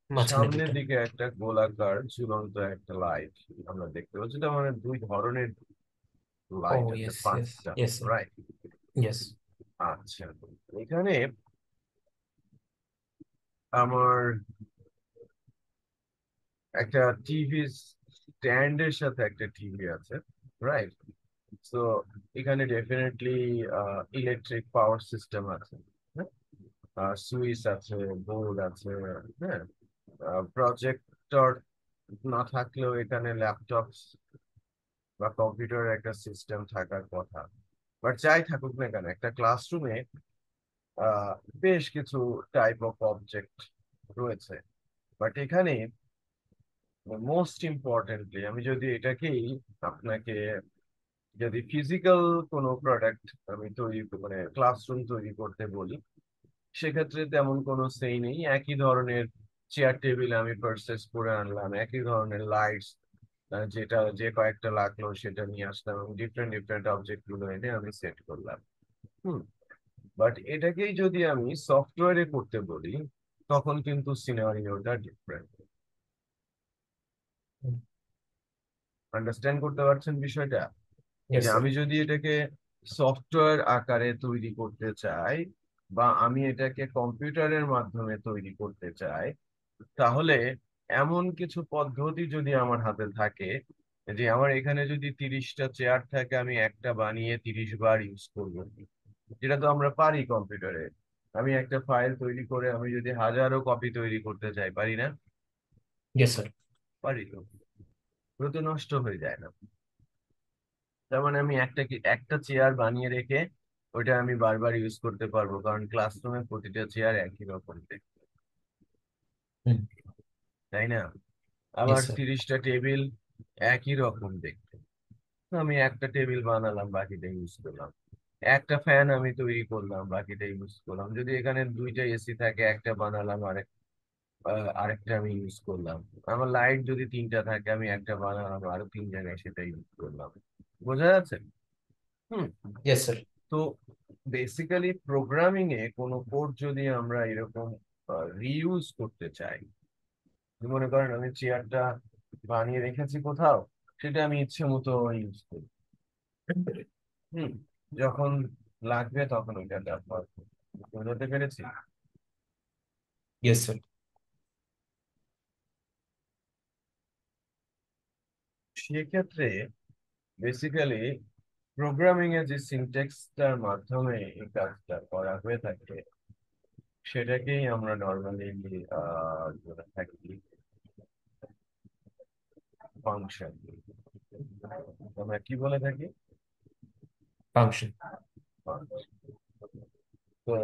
মাঝখানে সামনের দুইটা। দিকে একটা গোলাকার ঝুলন্ত একটা লাইট আমরা দেখতে পাচ্ছি। তার মানে দুই ধরনের লাইট Oh, আছে, yes, yes, পাঁচটা, yes, sir. রাইট। Yes, আচ্ছা, এখানে আমার একটা টিভি স্ট্যান্ডের সাথে একটা টিভি আছে, রাইট। তো এখানে ডেফিনেটলি ইলেকট্রিক পাওয়ার সিস্টেম আছে, সুইচ আছে, বোর্ড আছে, হ্যাঁ, প্রজেক্টর না থাকলেও এখানে ল্যাপটপ বা কম্পিউটারের একটা সিস্টেম থাকার কথা। বাট যাই থাকুক না কেন, একটা ক্লাসরুমে আহ বেশ কিছু টাইপ অফ অবজেক্ট রয়েছে। বাট এখানে মোস্ট ইম্পর্টেন্টলি, আমি যদি এটাকেই আপনাকে, যদি ফিজিক্যাল কোনো প্রোডাক্ট আমি তৈরি, মানে ক্লাসরুম তৈরি করতে বলি, সেক্ষেত্রে তেমন কোনো সেই নেই। একই ধরনের চেয়ার টেবিল আমি পারচেস করে আনলাম, একই ধরনের লাইটস, যেটা যে কয়েকটা লাগলো সেটা নিয়ে আসলাম, এবং ডিফারেন্ট ডিফারেন্ট অবজেক্ট গুলো এনে আমি সেট করলাম। হুম। বাট এটাকেই যদি আমি সফটওয়্যারে করতে বলি, তখন কিন্তু সিনারিওটা ডিফারেন্ট। hmm, আন্ডারস্ট্যান্ড করতে পারছেন বিষয়টা? যে yes, sir. আমি যদি এটাকে সফটওয়্যার আকারে তৈরি করতে চাই, বা আমি এটাকে কম্পিউটারের মাধ্যমে তৈরি করতে চাই, তাহলে এমন কিছু পদ্ধতি যদি আমার হাতে থাকে, যে আমার এখানে যদি 30টা চেয়ার থাকে, আমি একটা বানিয়ে 30 বার ইউজ করব, যেটা তো আমরা পারি কম্পিউটারে। আমি একটা ফাইল তৈরি করে আমি যদি হাজারো কপি তৈরি করতে চাই, পারি না? Yes, sir. পারি তো, ওগুলো তো নষ্ট হয়ে যায় না। তার মানে আমি একটা চেয়ার বানিয়ে রেখে ওইটা আমি বারবার ইউজ করতে পারবো, কারণ ক্লাসরুমে প্রতিটা চেয়ার একই রকম দেখতে, Hmm, তাই না? আবার yes, sir. 30টা টেবিল একই রকম দেখতে, তো আমি একটা টেবিল বানালাম, বাকিটা ইউজ করলাম। একটা ফ্যান আমি তৈরি করলাম, বাকিটা ইউজ করলাম। যদি এখানে দুইটা এসি থাকে, একটা বানালাম, আরেকটা আমি ইউজ করলাম। আমার লাইট যদি তিনটা থাকে, আমি একটা বানালাম, আরো তিন জায়গায় সেটা ইউজ করলাম। বোঝা যাচ্ছে? হুম। Yes, sir. তো বেসিক্যালি প্রোগ্রামিং এ কোনো কোড যদি আমরা এরকম রিইউজ করতে চাই, মনে করেন আমি চেয়ারটা বানিয়ে রেখেছি কোথাও, সেটা আমি ইচ্ছে মতো ইউজ করি। হুম। যখন লাগবে তখন ওইটা ব্যবহার করি। বুঝতে পেরেছি? Yes, sir. সেক্ষেত্রে বেসিক্যালি প্রোগ্রামিং এর যে সিনট্যাক্সটার মাধ্যমে এই কাজটা করা হয়ে থাকে, সেটাকেই আমরা নর্মালি বলে থাকি ফাংশন। আমরা কি বলে থাকি? Function. তো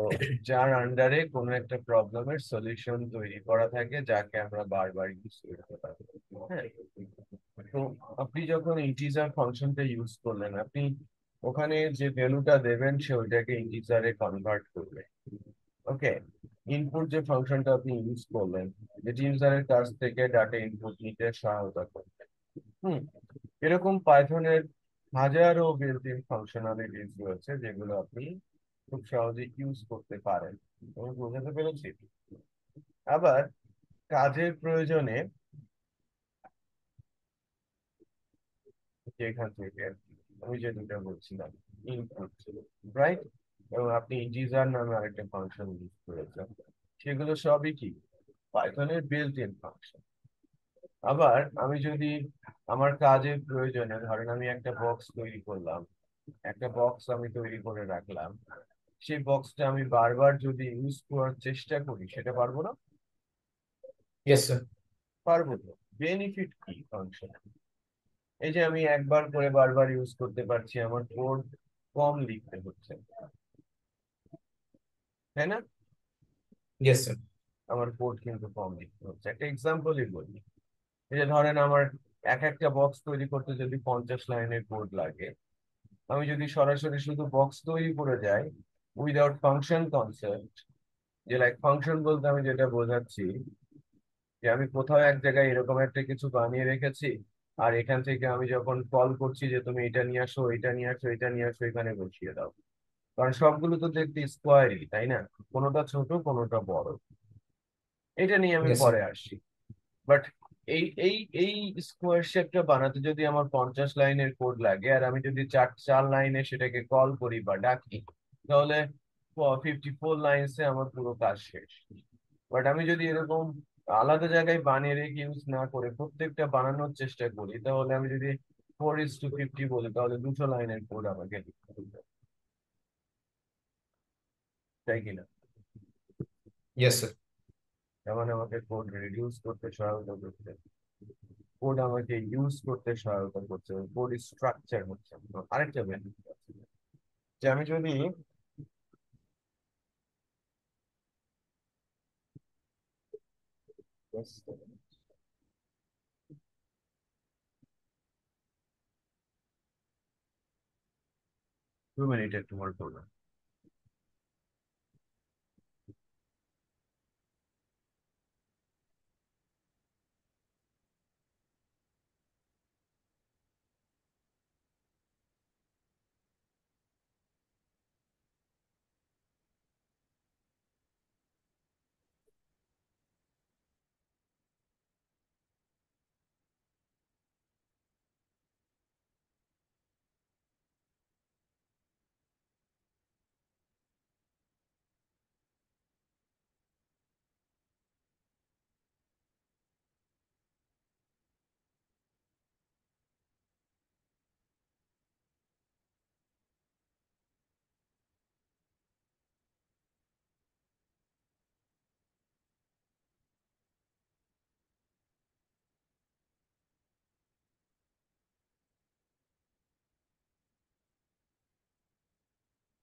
যার আন্ডারে কোনো একটা প্রবলেমের সলিউশন তৈরি করা থাকে, যাকে আমরা বারবার ইউজ করতে পারি। হ্যাঁ। তো আপনি যখন ইন্টিজার ফাংশনটা ইউজ করলেন, আপনি ওখানে যে ভ্যালুটা দেবেন সে ওইটাকে ইন্টিজারে কনভার্ট করবে। ওকে, ইনপুট যে ফাংশনটা আপনি ইউজ করলেন, যেটি ইউজারের কাছ থেকে ডাটা ইনপুট নিতে সহায়তা করবে। হুম, এরকম পাইথনের হাজারো বিল্ট ইন ফাংশনালিটিস রয়েছে যেগুলো আপনি খুব সহজে ইউজ করতে পারেন। আমি বোঝাতে পেরেছি? আবার কাজের প্রয়োজনে যেখান থেকে আমি যে দুটা বলছিলাম, ইনপুট, রাইট, এবং আপনি ইন্টিজার নামে আরেকটা ফাংশন ইউজ করেছেন, সেগুলো সবই কি পাইথনের বিল্ট ইন ফাংশন। আবার আমি যদি আমার কাজের প্রয়োজনে, ধরেন আমি একটা বক্স তৈরি করলাম, একটা বক্স আমি তৈরি করে রাখলাম, সেই বক্সটা আমি বারবার যদি ইউজ করার চেষ্টা করি, সেটা পারবো না? Yes sir. পারবো তো। বেনিফিট কি ফাংশন? এই যে আমি একবার করে বারবার ইউজ করতে পারছি, আমার কোড কম লিখতে হচ্ছে, তাই না? Yes sir. আমার কোড কিন্তু কম লিখতে হচ্ছে। একটা এক্সাম্পলই বলি, এই যে ধরেন আমার এক একটা বক্স তৈরি করতে যদি 50 লাইনের কোড লাগে, আমি যদি সরাসরি শুধু বক্স তৈরি করে যাই উইদাউট ফাংশন কনসেপ্ট, যে লাইক ফাংশন বলতে আমি যেটা বোঝাচ্ছি যে আমি কোথাও এক জায়গায় এরকম একটা কিছু বানিয়ে রেখেছি, আর এখান থেকে আমি যখন কল করছি যে তুমি এটা নিয়ে আসো, এটা নিয়ে আসো, এটা নিয়ে আসো, এখানে বসিয়ে দাও, কারণ সবগুলো তো দেখতে স্কোয়ারই, তাই না? কোনোটা ছোট, কোনোটা বড়। এটা নিয়ে আমি ইয়েস স্যার। পরে আসি। বাট এই এই এই স্কোয়ার শেপটা বানাতে যদি আমার 50 লাইনের কোড লাগে, আর আমি যদি চার চার লাইনে সেটাকে কল করি বা ডাকি, তাহলে 54 লাইনসে আমার পুরো কাজ শেষ। বাট আমি যদি এরকম আলাদা জায়গায় বানিয়ে রেখে ইউজ না করে প্রত্যেকটা বানানোর চেষ্টা করি, তাহলে আমি যদি 4:50 বলি, তাহলে 200 লাইনের কোড আমাকে লিখতে হবে, তাই কিনা? Yes sir. তার মানে আমাকে কোড রিডিউস করতে সহায়তা করতে, কোড আমাকে ইউজ করতে সহায়তা করছে, কোড স্ট্রাকচার হচ্ছে। আরেকটা বেনিফিট আছে, যে আমি যদি 2 মিনিট একটু হোল্ড করবেন।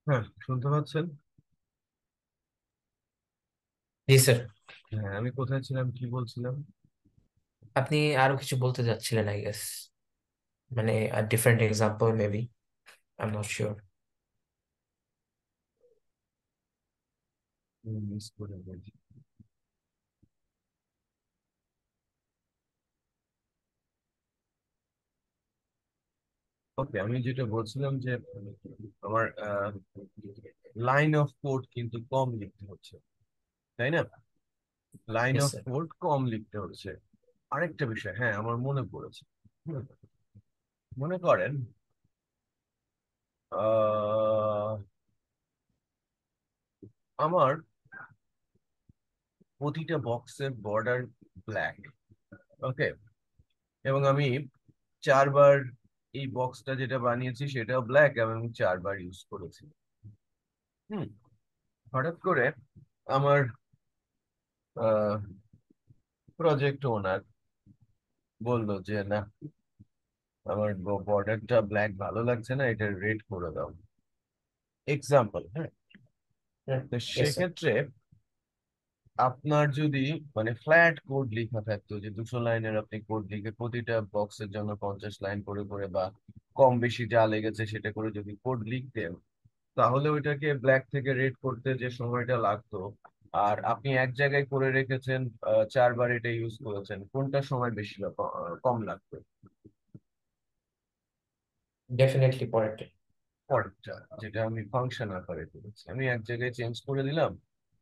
হ্যাঁ, শুনতে পাচ্ছেন? জি স্যার। হ্যাঁ, আমি কোথায় ছিলাম, কি বলছিলাম? আপনি আরো কিছু বলতে যাচ্ছিলেন আই গেস, মানে different example maybe, I am not sure. Miss করে বলছি। ওকে, আমি যেটা বলছিলাম যে আমার লাইন অফ কোড কিন্তু কম লিখতে হচ্ছে, তাই না? Line yes of sir. Code কম লিখতে হচ্ছে। আরেকটা বিষয়, হ্যাঁ, আমার মনে পড়েছে। হুম, মনে করেন আহ আমার প্রতিটা বক্সের বর্ডার ব্ল্যাক, ওকে, এবং আমি 4বার এই বক্সটা যেটা বানিয়েছি সেটাও ব্ল্যাক, এবং আমি 4বার ইউজ করেছি। হুম, হঠাৎ করে আমার প্রজেক্ট ওনার বললো যে না, আমার বর্ডারটা ব্ল্যাক ভালো লাগছে না, এটা রেড করে দাও। এক্সাম্পল, হ্যাঁ। তো ইয়েস স্যার। সেক্ষেত্রে আপনার যদি মানে ফ্ল্যাট কোড লেখা থাকতো, যে 200 লাইনের আপনি কোড লিখে প্রতিটা বক্সের জন্য 50 লাইন করে করে বা কম বেশি যা লেগেছে সেটা করে যদি কোড লিখতেন, তাহলে ওইটাকে ব্ল্যাক থেকে রেড করতে যে সময়টা লাগতো, আর আপনি এক জায়গায় করে রেখেছেন, 4 বার এটা ইউজ করেছেন, কোনটা সময় বেশি কম লাগবে? ডেফিনেটলি পরেরটা। পরেরটা, যেটা আমি ফাংশন আকারে করেছি, আমি এক জায়গায় চেঞ্জ করে দিলাম,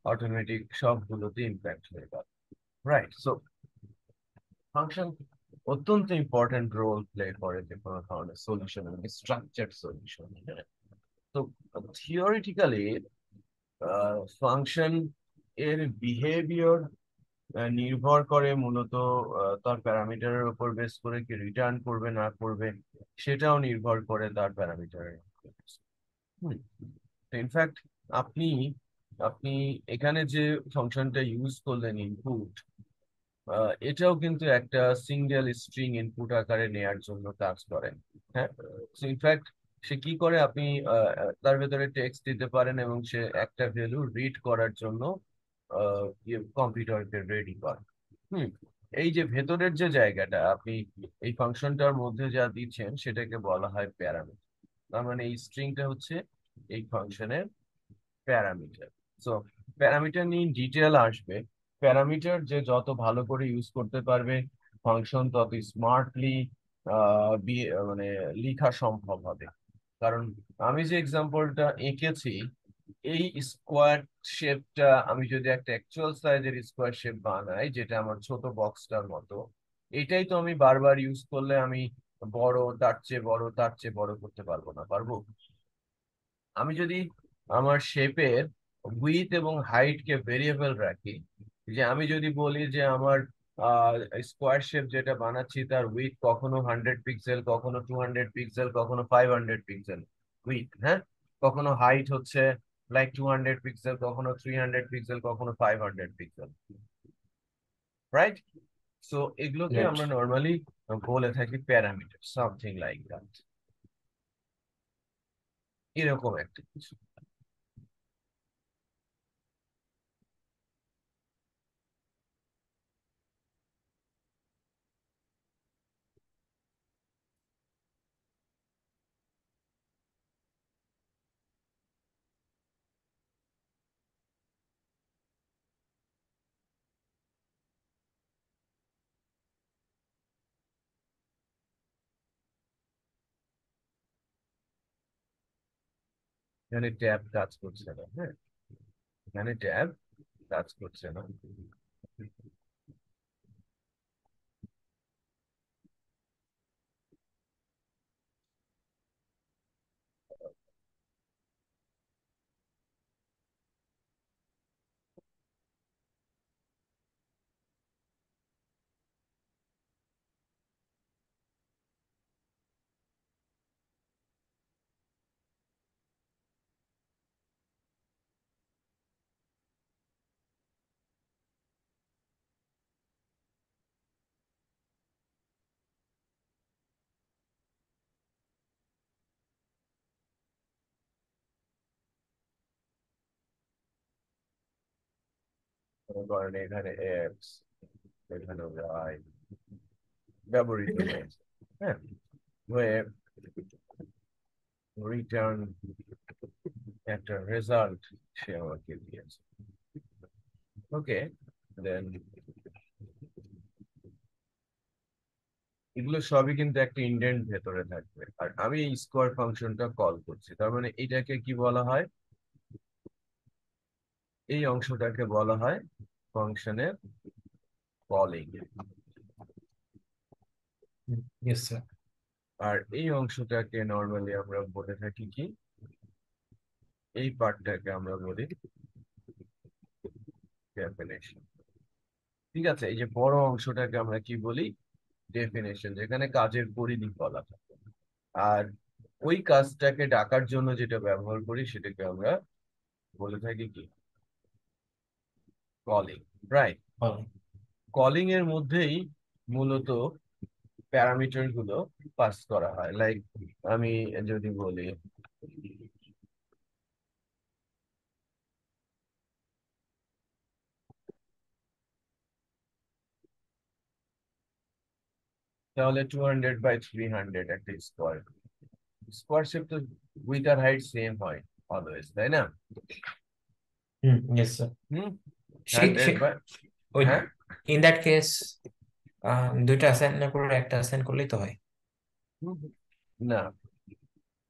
অটোমেটিক সবগুলোতে ইম্প্যাক্ট হয়ে গেল। রাইট। সো ফাংশন অত্যন্ত ইম্পর্টেন্ট রোল প্লে করে যে কোনো ধরনের সলিউশন, স্ট্রাকচার্ড সলিউশন। তো থিওরিটিক্যালি ফাংশন এর বিহেভিয়র নির্ভর করে মূলত তার প্যারামিটারের উপর বেস করে, কি রিটার্ন করবে না করবে সেটাও নির্ভর করে তার প্যারামিটারের। হুম। ইনফ্যাক্ট আপনি আপনি এখানে যে ফাংশনটা ইউজ করলেন ইনপুট, এটাও কিন্তু একটা সিঙ্গেল স্ট্রিং ইনপুট আকারে নেয়ার জন্য কাজ করে। হ্যাঁ। ইনফ্যাক্ট সে কি করে, আপনি তার ভেতরে টেক্সট দিতে পারেন এবং সে একটা ভ্যালু রিড করার জন্য কম্পিউটারকে রেডি করে। হুম। এই যে ভেতরের যে জায়গাটা আপনি এই ফাংশনটার মধ্যে যা দিচ্ছেন সেটাকে বলা হয় প্যারামিটার। তার মানে এই স্ট্রিংটা হচ্ছে এই ফাংশনের প্যারামিটার। সো প্যারামিটার নিয়ে ডিটেল আসবে। প্যারামিটার যে যত ভালো করে ইউজ করতে পারবে ফাংশন, তত স্মার্টলি মানে লেখা সম্ভব হবে। কারণ আমি যে এক্সাম্পলটা এঁকেছি, এই স্কোয়ার শেপটা আমি যদি একটা অ্যাকচুয়াল সাইজের স্কোয়ার শেপ বানাই, যেটা আমার ছোট বক্সটার মতো, এটাই তো আমি বারবার ইউজ করলে আমি বড়, তার চেয়ে বড়, তার চেয়ে বড় করতে পারবো না, পারবো? আমি যদি আমার শেপের উইথ এবং হাইট কে ভেরিয়েবল রাখি, যে আমি যদি বলি যে আমার স্কোয়ার শেপ যেটা বানাচ্ছি তার উইথ কখনো 100 পিক্সেল, কখনো 200 পিক্সেল, কখনো 500 পিক্সেল উইথ, হ্যাঁ, কখনো হাইট হচ্ছে লাইক 200 পিক্সেল, কখনো 300 পিক্সেল, কখনো 500 পিক্সেল, রাইট? সো এগুলোকে রাইট। আমরা নর্মালি বলে থাকি প্যারামিটার, সামথিং লাইক দ্যাট, এরকম একটা কিছু। এখানে ট্যাব কাজ করছে না, হ্যাঁ, এখানে ট্যাব কাজ করছে না। মনে করেন এখানে এক্স, এখানে ওয়াই ব্যবহৃত হয়েছে, হ্যাঁ, হয়ে রিটার্ন একটা রেজাল্ট সে আমাকে দিয়েছে। ওকে, দেন এগুলো সবই কিন্তু একটা ইন্ডেন্ট ভেতরে থাকবে, আর আমি এই স্কোয়ার ফাংশনটা কল করছি, তার মানে এটাকে কি বলা হয়, এই অংশটাকে বলা হয় ফাংশনের কলিং। Yes sir. আর এই অংশটাকে নর্মালি আমরা বলে থাকি কি, এই পার্টটাকে আমরা বলি ডেফিনেশন। ঠিক আছে, এই যে বড় অংশটাকে আমরা কি বলি, ডেফিনেশন, যেখানে কাজের পরিধি বলা থাকে। আর ওই কাজটাকে ডাকার জন্য যেটা ব্যবহার করি সেটাকে আমরা বলে থাকি কি, কলিং। রাইট। ভালো। কলিং এর মধ্যেই মূলত প্যারামিটার গুলো পাস করা হয়, লাইক আমি যদি বলি, তাহলে 200 বাই 300 একটা স্কোয়ার, স্কোয়ার শেপ তো উইথ আর হাইট সেম হয় অলওয়েজ, তাই না? Yes sir. হুম। সেই এবার ওই হ্যাঁ, ইন দ্যাট কেস দুইটা অ্যাসাইন না করে একটা অ্যাসাইন করলেই তো হয়। হুম, না,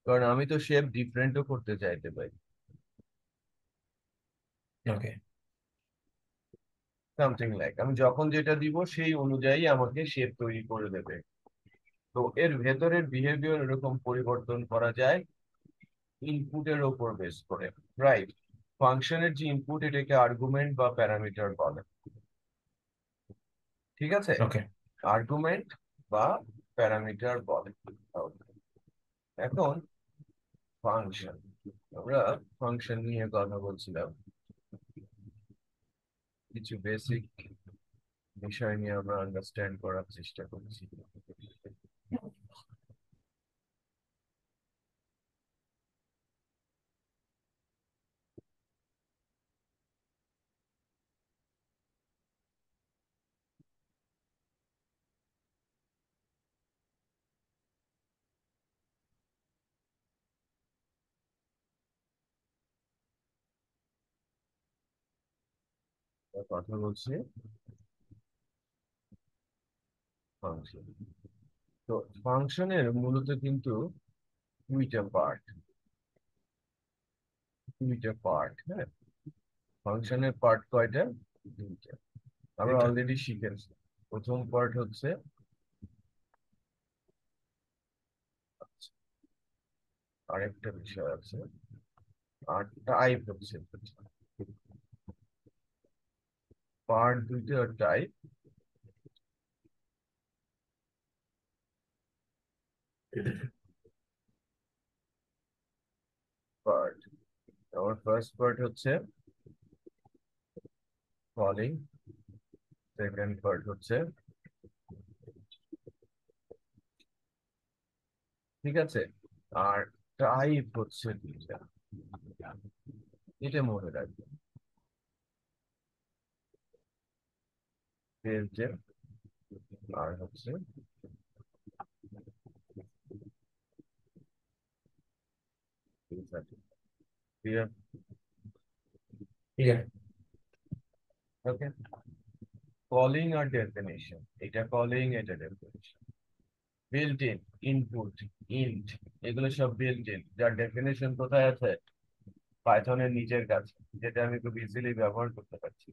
কারণ আমি তো শেপ ডিফারেন্টও করতে চাইতে পারি, ওকে। সামথিং লাইক আমি যখন যেটা দিব সেই অনুযায়ী আমাকে শেপ তৈরি করে দেবে। তো এর ভেতরের বিহেভিয়ার এরকম পরিবর্তন করা যায় ইনপুটের ওপর বেস করে, রাইট? ফাংশনের যে ইনপুট এটাকে আর্গুমেন্ট বা প্যারামিটার বলে, ঠিক আছে? ওকে। আর্গুমেন্ট বা প্যারামিটার বলে। এখন ফাংশন, আমরা ফাংশন নিয়ে কথা বলছিলাম, কিছু বেসিক বিষয় নিয়ে আমরা আন্ডারস্ট্যান্ড করার চেষ্টা করছি। কথা বলছি ফাংশন। তো ফাংশনের মূলত কিন্তু দুইটা পার্ট, হ্যাঁ। ফাংশনের পার্ট কয়টা? দুইটা। আমরা এটা অলরেডি শিখেছি। প্রথম পার্ট হচ্ছে, আরেকটা বিষয় আছে, আর টাইপ হচ্ছে পার্ট দুইটা, টাইপ। পার্ট, আমার ফার্স্ট পার্ট হচ্ছে কলিং, সেকেন্ড পার্ট হচ্ছে, ঠিক আছে? আর টাইপ হচ্ছে দুইটা, এটা মনে রাখবেন। প্রিন্টএফ আর হচ্ছে ক্লিয়ার? ক্লিয়ার। ওকে। কলিং আর ডেফিনেশন, এটা কলিং, এটা definition. Built in, input, int, এগুলো সব বিল্ট ইন, যার ডেফিনেশন কোথায় আছে? পাইথনের নিচের কাছে, যেটা আমি খুব ইজিলি ব্যবহার করতে পারছি।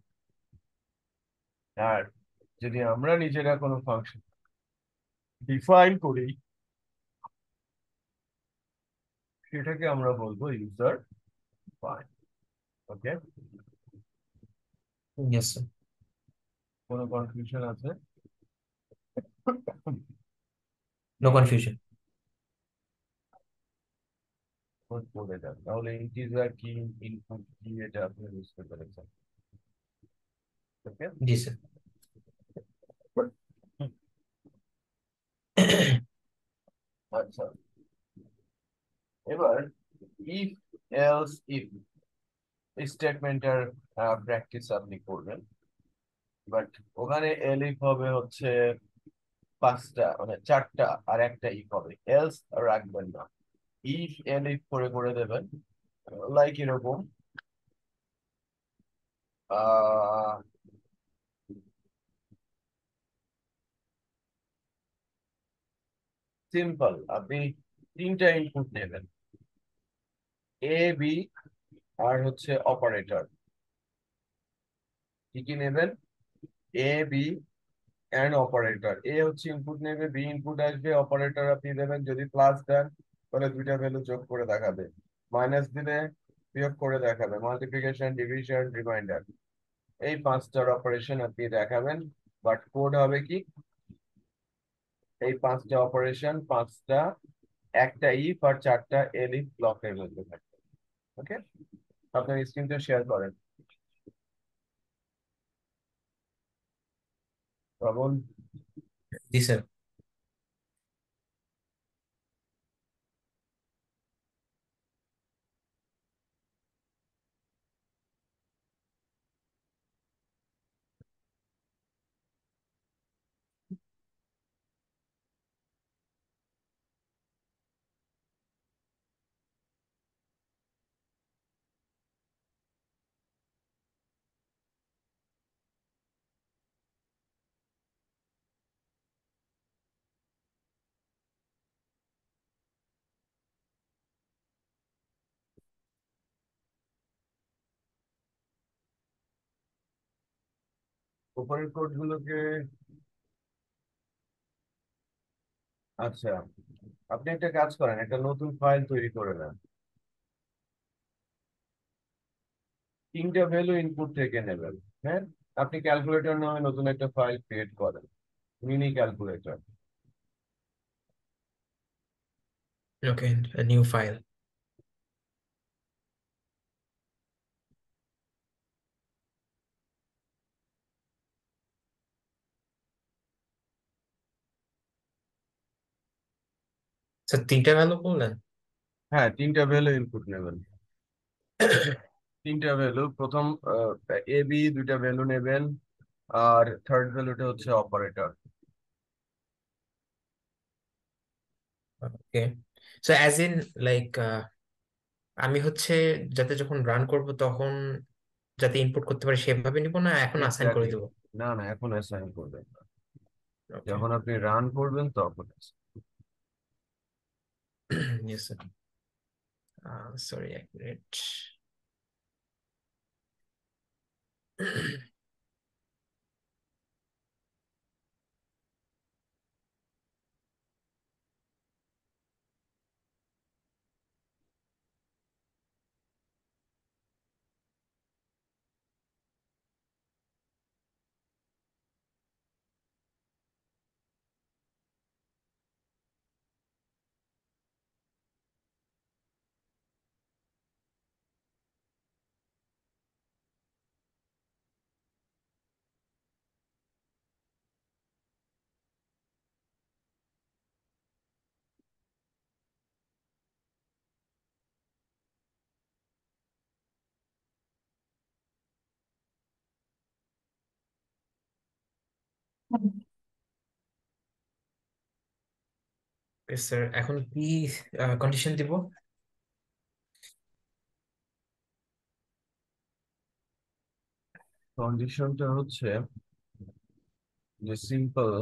আর যদি আমরা নিজেরা কোনো ফাংশন ডিফাইন করি, সেটাকে আমরা বলবো user fine. Okay, yes sir. কোনো কনফিউশন আছে? No confusion. বলে যান তাহলে, ইন্টিজার কি, ইনপুট কি, এটা আপনি বুঝতে পেরেছেন। ওকে। জি স্যার। আচ্ছা, এবার ইফ এলস ইফ স্টেটমেন্টের প্র্যাকটিস আপনি করবেন, বাট ওখানে এলিফ হবে হচ্ছে পাঁচটা, মানে চারটা, আর একটা ইফ হবে, এলস রাখবেন না। ইফ এলিফ করে করে দেবেন, লাইক এরকম, আহ সিম্পল। আপনি তিনটা ইনপুট নেবেন, এ, বি, আর হচ্ছে অপারেটর। কি কি নেবেন? এ, বি এন্ড অপারেটর। এ হচ্ছে ইনপুট নেবে, বি ইনপুট আসবে, অপারেটর আপনি দেবেন। যদি প্লাস দেন তাহলে দুইটা ভ্যালু যোগ করে দেখাবে, মাইনাস দিলে বিয়োগ করে দেখাবে, মাল্টিপ্লিকেশন, ডিভিশন, রিমাইন্ডার, এই পাঁচটার অপারেশন আপনি দেখাবেন। বাট কোড হবে কি? এই পাঁচটা অপারেশন, পাঁচটা, একটা ইফ আর চারটা এলিফ ব্লকের মধ্যে থাকবে। ওকে, আপনার স্ক্রিনটা শেয়ার করেন শ্রবণ। জি স্যার। উপরের কোড গুলোকে, আচ্ছা, আপনি একটা কাজ করেন, একটা নতুন ফাইল তৈরি করে নেন, 3টা ভ্যালু ইনপুট থেকে নেবেন। হ্যাঁ, আপনি ক্যালকুলেটর নামে নতুন একটা ফাইল ক্রিয়েট করেন, mini calculator. Okay, a new file. So 3টা ভ্যালু বললেন? হ্যাঁ, 3টা ভ্যালু ইনপুট নেবেন। 3টা ভ্যালু, প্রথম এ বি 2টা ভ্যালু নেবেন, আর থার্ড ভ্যালুটা হচ্ছে operator. Okay, so as in like আমি হচ্ছে যাতে যখন রান করব তখন যাতে ইনপুট করতে পারি সেভাবে নিব, না এখন অ্যাসাইন করে এক্স্যাক্টলি। দেবো? না না, এখন অ্যাসাইন করবেন না, ওকে। যখন আপনি রান করবেন তখন assign। Yes sir. সরি, এক মিনিট। স্যার এখন কি কন্ডিশন দিব? কন্ডিশনটা হচ্ছে যে সিম্পল,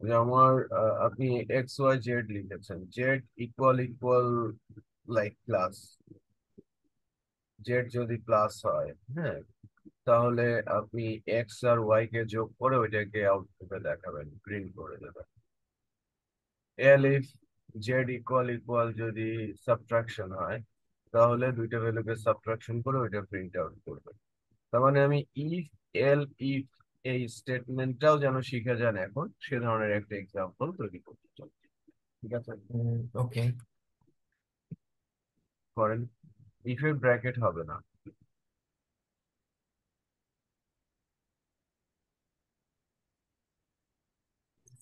যে আমার আপনি এক্স ওয়াই জেড লিখেছেন, Z equal equal like plus, Z যদি প্লাস হয়, হ্যাঁ, তাহলে আপনি এক্স আর ওয়াই কে যোগ করে ওইটাকে আউটপুটে দেখাবেন, প্রিন্ট করে দেবেন। এলিফ জেড ইকুয়াল ইকুয়াল যদি সাবট্রাকশন হয়, তাহলে 2টা ভ্যালুকে সাবট্রাকশন করে ওইটা প্রিন্ট আউট করবে। তার মানে আমি ইফ, এল ইফ, এই স্টেটমেন্টটাও যেন শিখে যান এখন, সে ধরনের একটা এক্সাম্পল তৈরি করতে চাই। ঠিক আছে, ওকে। করেন। ইফের ব্র্যাকেট হবে না।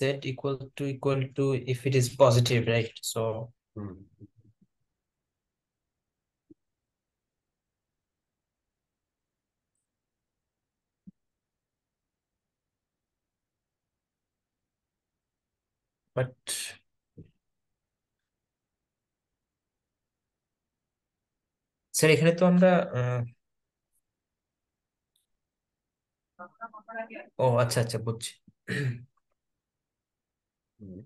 Z equal to if it is positive, right? So hmm, but sir এখানে তো আমরা ও আচ্ছা আচ্ছা, বুঝছি। হুম।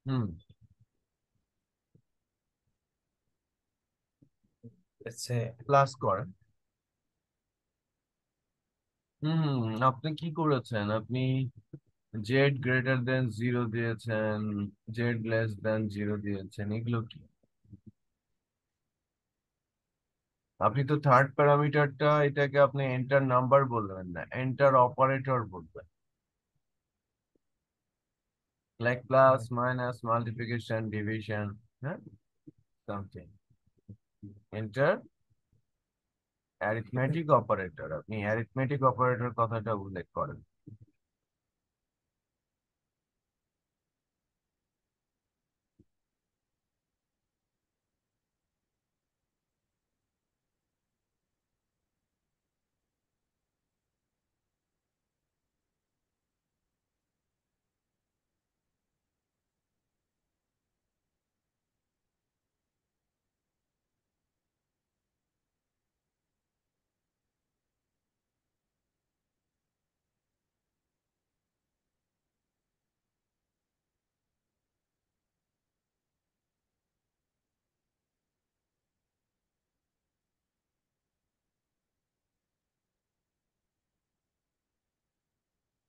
হুম। প্লাস করেন। আপনি কি করেছেন? আপনি জেড গ্রেটার দেন জিরো দিয়েছেন, জেড লেস দেন জিরো দিয়েছেন, এগুলো কি? আপনি তো থার্ড প্যারামিটারটা, এটাকে আপনি এন্টার নাম্বার বলবেন না, এন্টার অপারেটর বলবেন। Like plus minus multiplication division, হ্যাঁ, সামথিং। এন্টার অ্যারিথমেটিক অপারেটর, আপনি অ্যারিথমেটিক অপারেটর কথাটা উল্লেখ করেন।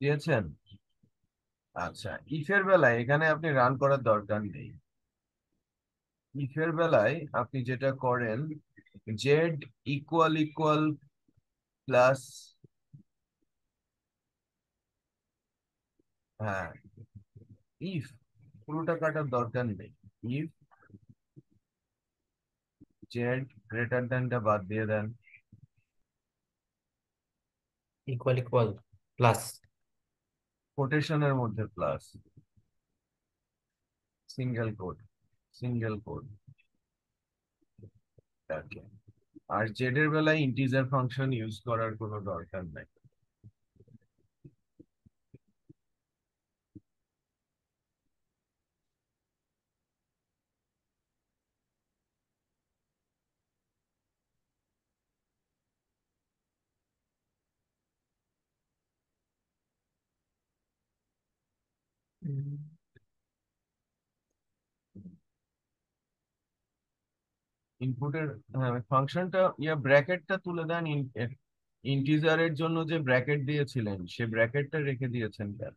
দিয়েছেন? আচ্ছা, ইফের বেলায় এখানে আপনি রান করার দরকার নেই। ইফের বেলায় আপনি যেটা করেন, জেড ইকুয়াল ইকুয়াল প্লাস, হ্যাঁ, ইফ পুরোটা কাটার দরকার নেই। ইফ জেড গ্রেটার দ্যানটা বাদ দিয়ে দেন। Equal equal plus. কোটেশনের মধ্যে plus, single code, single code. আর জেড এর বেলায় ইন্টিজার ফাংশন ইউজ করার কোনো দরকার নাই। ইনপুটের, হ্যাঁ, ফাংশনটা ব্র্যাকেটটা তুলে দেন। ইন্টিজারের জন্য যে ব্র্যাকেট দিয়েছিলেন সে ব্র্যাকেটটা রেখে দিয়েছেন কেন?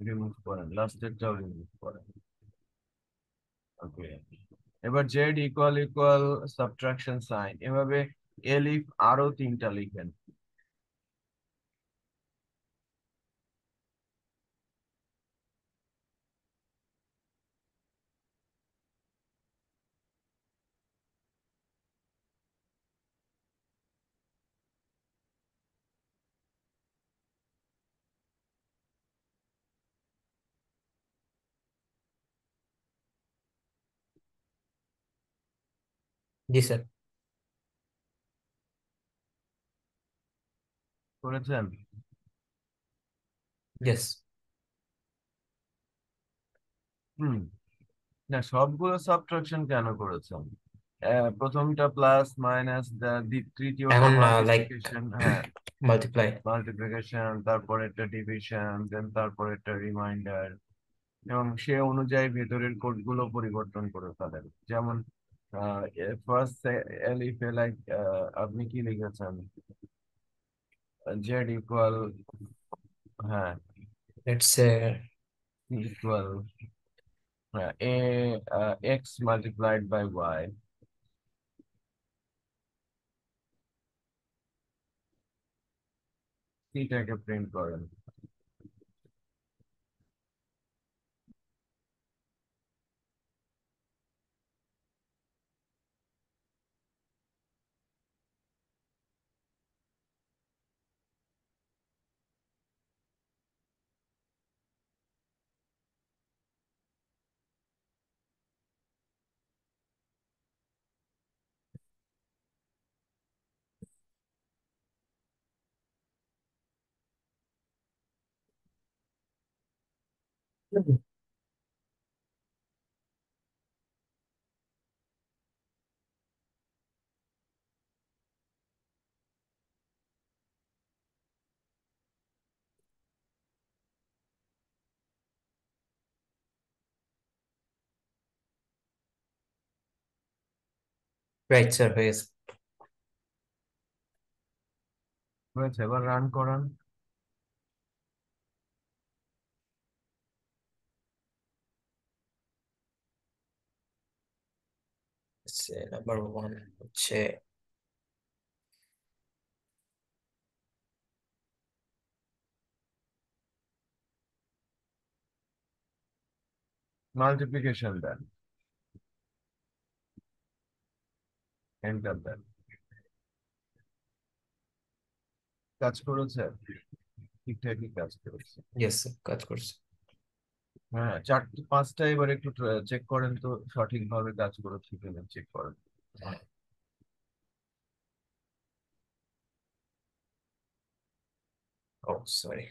রিমুভ করেন, লাস্টেরটাও রিমুভ করেন। ওকে, এবার Z equal equal subtraction sign, এভাবে এলিফ আরো তিনটা লিখেন। জি স্যার। করেছেন? ইয়েস। হুম। না, সবগুলো সাবট্রাকশন কেন করেছেন? প্রথমটা প্লাস মাইনাস, তৃতীয়টা এখন লাইক মাল্টিপ্লিকেশন, হ্যাঁ, মাল্টিপ্লাই। মাল্টিপ্লিকেশন, তারপরে একটা ডিভিশন, দেন তারপরে একটা রিমাইন্ডার, এবং সে অনুযায়ী ভেতরের কোড গুলো পরিবর্তন করে ফেলেন। যেমন ফার্স্ট এলিফে লাইক আপনি কি লিখেছেন? জেড ইকুয়াল, হ্যাঁ, লেটস ইকুয়াল, হ্যাঁ, এক্স মাল্টিপ্লাইড বাই ওয়াই, সিটাকে প্রিন্ট করেন। রাইট স্যার, হয়ে গেছে। হয়েছে, এবার রান করান। নাম্বার ওয়ান হচ্ছে মাল্টিপ্লিকেশন দেন, এন্টার দেন। কাজ করেছে, ঠিকঠাকই কাজ করেছে। ইয়েস স্যার, কাজ করছে। হ্যাঁ, চারটে পাঁচটা এবার একটু চেক করেন তো সঠিকভাবে কাজ করেছে কিনা, চেক করেন। ও সরি।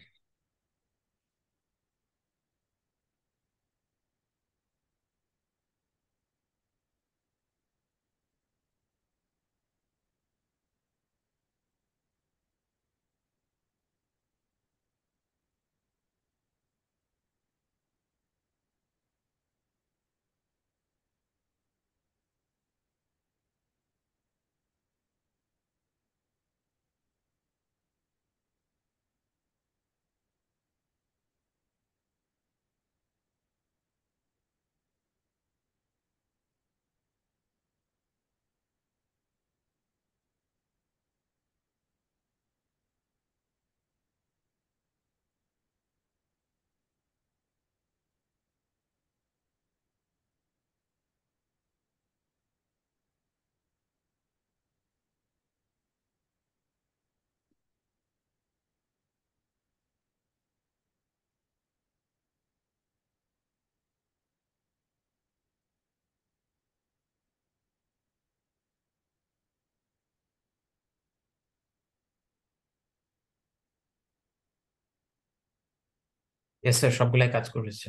ইয়েস স্যার, সবগুলাই কাজ করেছে।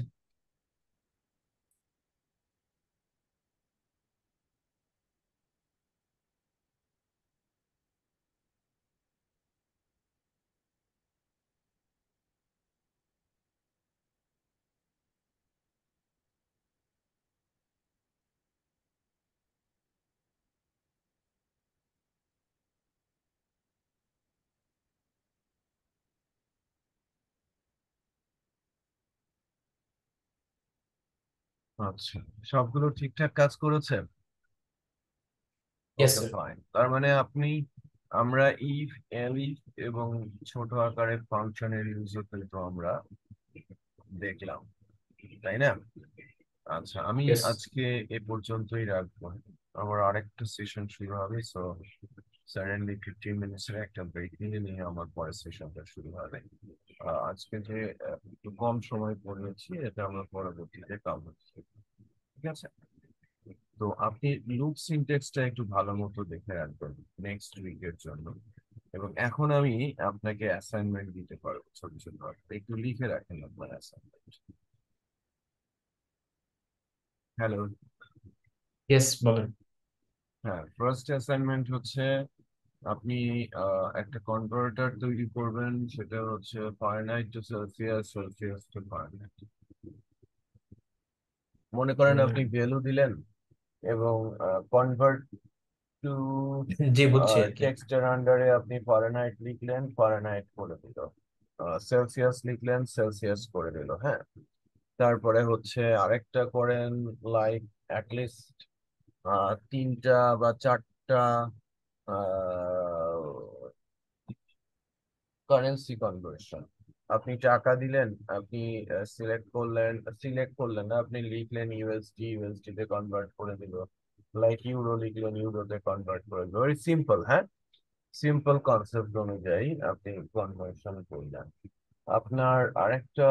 আচ্ছা, সবগুলো ঠিকঠাক কাজ করেছে। Yes okay sir. ফাইন, তার মানে আমরা ইফ, এলিফ এবং ছোট আকারের ফাংশনের ইউজও কিন্তু আমরা দেখলাম, তাই না? আচ্ছা, আমি ইয়েস। আজকে এ পর্যন্তই রাখবো। আমার আরেকটা সেশন শুরু হবে, সো সাডেনলি 15 মিনিটসের একটা ব্রেক নিয়ে আমার পরের সেশনটা শুরু হবে। আজকে যে একটু কম সময় পড়েছি, এটা আমরা পরবর্তীতে কাভার করব। ঠিক আছে? তো আপনি লুপ সিনট্যাক্সটা একটু ভালো মতো দেখে রাখবেন নেক্সট উইকের জন্য। এবং এখন আমি আপনাকে অ্যাসাইনমেন্ট দিতে পারবো, ছোট ছোট একটু লিখে রাখেন আপনার অ্যাসাইনমেন্ট। হ্যালো। ইয়েস, বলেন। হ্যাঁ, ফার্স্ট অ্যাসাইনমেন্ট হচ্ছে আপনি একটা কনভার্টার তৈরি করবেন, সেটা হচ্ছে Fahrenheit to Celsius, Celsius to Fahrenheit. মনে করেন আপনি ভ্যালু দিলেন এবং কনভার্ট টু জি, বুঝছি আর কি। টেক্সটের আন্ডারে আপনি ফারেনহাইট লিখলেন, ফারেনহাইট করে দিল। সেলসিয়াস লিখলেন, সেলসিয়াস করে দিল। হ্যাঁ, তারপরে হচ্ছে আরেকটা করেন, লাইক অ্যাটলিস্ট তিনটা বা চারটা কারেন্সি কনভার্সন। আপনি টাকা দিলেন, আপনি সিলেক্ট করলেন না, আপনি লিখলেন ইউএসডি, ইউএসডি তে কনভার্ট করে দিল। লাইক ইউরো লিখলেন, ইউরোতে কনভার্ট করে দিল। ভেরি সিম্পল, হ্যাঁ, সিম্পল কনসেপ্ট অনুযায়ী আপনি কনভার্সন করলেন। আপনার আরেকটা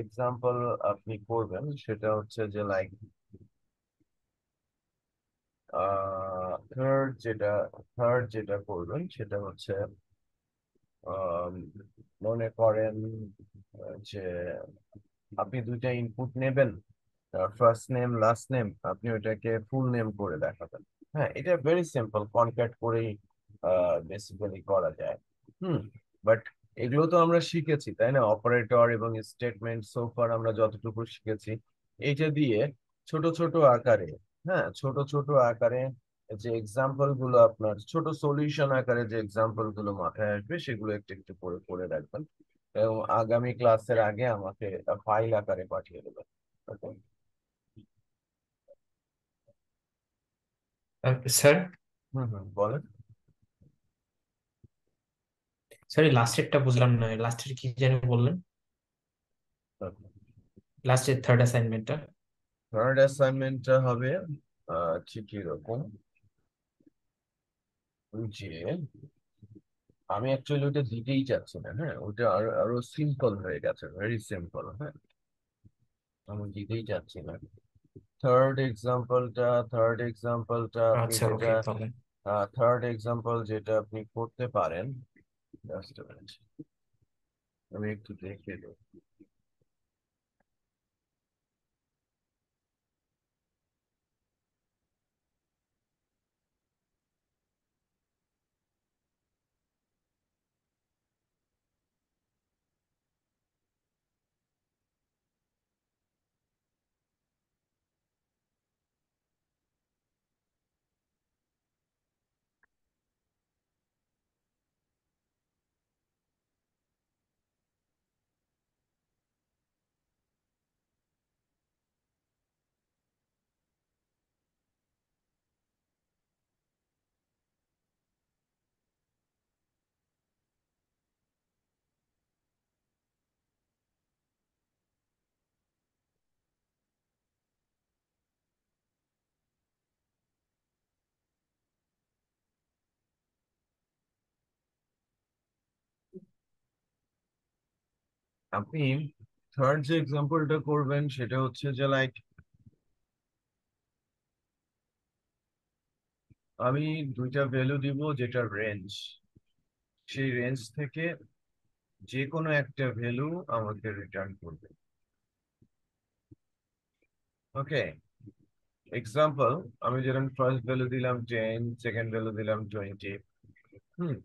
এক্সাম্পল আপনি করবেন, সেটা হচ্ছে যে লাইক থার্ড যেটা থার্ড যেটা করবেন সেটা হচ্ছে আম, মনে করেন যে আপনি দুইটা ইনপুট নেবেন, ফার্স্ট নেম লাস্ট নেম, আপনি ওইটাকে ফুল নেম করে দেখাবেন। হ্যাঁ, এটা ভেরি সিম্পল, কনক্যাট করেই বেসিক্যালি করা যায়। হুম। বাট এগুলো তো আমরা শিখেছি, তাই না? অপারেটর এবং স্টেটমেন্ট সোফার আমরা যতটুকু শিখেছি, এইটা দিয়ে ছোট ছোট আকারে, হ্যাঁ, ছোট ছোট আকারে যে এক্সাম্পল গুলো আপনার ছোট সলিউশন আকারে যে এক্সাম্পল গুলো মাথায় আসবে সেগুলো একটু একটু করে করে রাখবেন, এবং আগামী ক্লাসের আগে আমাকে ফাইল আকারে পাঠিয়ে দেবেন। Okay? স্যার, হুম হুম, বলেন। সরি লাস্টেরটা বুঝলাম না, লাস্টের কি জানি বললেন? লাস্টের থার্ড অ্যাসাইনমেন্টটা? থার্ড অ্যাসাইনমেন্টটা হবে ঠিক এরকম যে আমি অ্যাকচুয়ালি ওটা দিতেই চাচ্ছি না, হ্যাঁ, ওটা আরো আরো সিম্পল হয়ে গেছে, ভেরি সিম্পল, হ্যাঁ, আমি দিতেই চাচ্ছি না। থার্ড এক্সাম্পলটা আপনি আচ্ছা, যেটা ওকে তাহলে। থার্ড এক্সাম্পল যেটা আপনি করতে পারেন, জাস্ট আমি একটু দেখে দেব। আপনি থার্ড যে এক্সাম্পলটা করবেন সেটা হচ্ছে যে লাইক আমি দুইটা ভ্যালু দিব যেটা রেঞ্জ, সেই রেঞ্জ থেকে যে কোনো একটা ভ্যালু আমাকে রিটার্ন করবে। ওকে, এক্সাম্পল, আমি যেরকম ফার্স্ট ভ্যালু দিলাম 10, সেকেন্ড ভ্যালু দিলাম 20। হুম,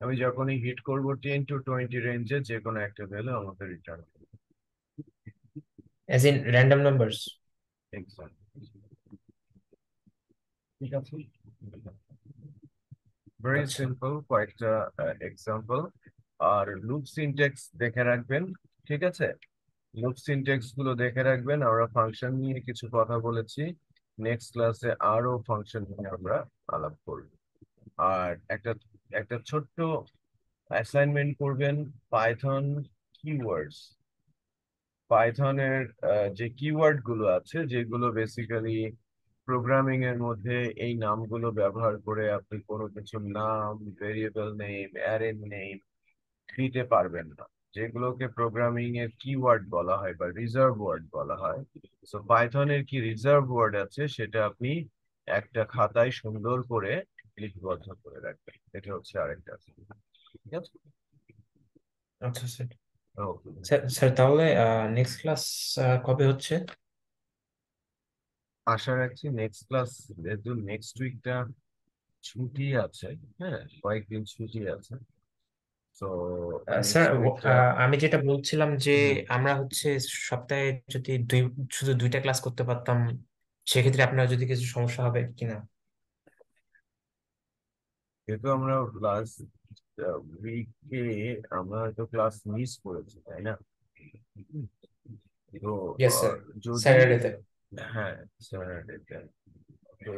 আমি যখনই হিট করব 10 to 20 রেঞ্জে যে কোনো একটা ভ্যালু আমাকে রিটার্ন করবে। As in random numbers? Example, ঠিক আছে, ভেরি আচ্ছা। সিম্পল কয়েকটা এক্সাম্পল। আর লুপ সিনট্যাক্স দেখে রাখবেন, ঠিক আছে, লুপ সিনট্যাক্স গুলো দেখে রাখবেন। আমরা ফাংশন নিয়ে কিছু কথা বলেছি, নেক্সট ক্লাসে আরো ফাংশন নিয়ে আমরা আলাপ করব। আর একটা একটা ছোট্ট অ্যাসাইনমেন্ট করবেন, পাইথন কিওয়ার্ডস, পাইথনের যে কিওয়ার্ড গুলো আছে যেগুলো বেসিক্যালি প্রোগ্রামিং এর মধ্যে এই নামগুলো ব্যবহার করে আপনি কোনো কিছুর নাম, ভেরিয়েবল নেম, অ্যারে নেম দিতে পারবেন না, যেগুলোকে প্রোগ্রামিং এর কিওয়ার্ড বলা হয় বা রিজার্ভ ওয়ার্ড বলা হয়। তো পাইথনের কি রিজার্ভ ওয়ার্ড আছে সেটা আপনি একটা খাতায় সুন্দর করে লিপিবদ্ধ করে রাখবেন, এটা হচ্ছে আরেকটা, ঠিক আছে। আচ্ছা স্যার। ওকে, স্যার স্যার, তাহলে নেক্সট ক্লাস কবে হচ্ছে? আশা রাখছি নেক্সট ক্লাস, যেহেতু নেক্সট উইকটা ছুটি আছে, হ্যাঁ, কয়েকদিন ছুটি আছে, তো স্যার, নেক্সট উইকটা। আমি যেটা বলছিলাম যে আমরা হচ্ছে সপ্তাহে যদি শুধু দুইটা ক্লাস করতে পারতাম, সেক্ষেত্রে আপনার যদি কিছু সমস্যা হবে কিনা? যেহেতু আমরা লাস্ট উইকে আমরা হয়তো ক্লাস মিস করেছি, তাই না? তো ইয়েস স্যার, যদি, স্যাটারডেতে। হ্যাঁ, স্যাটারডে, তো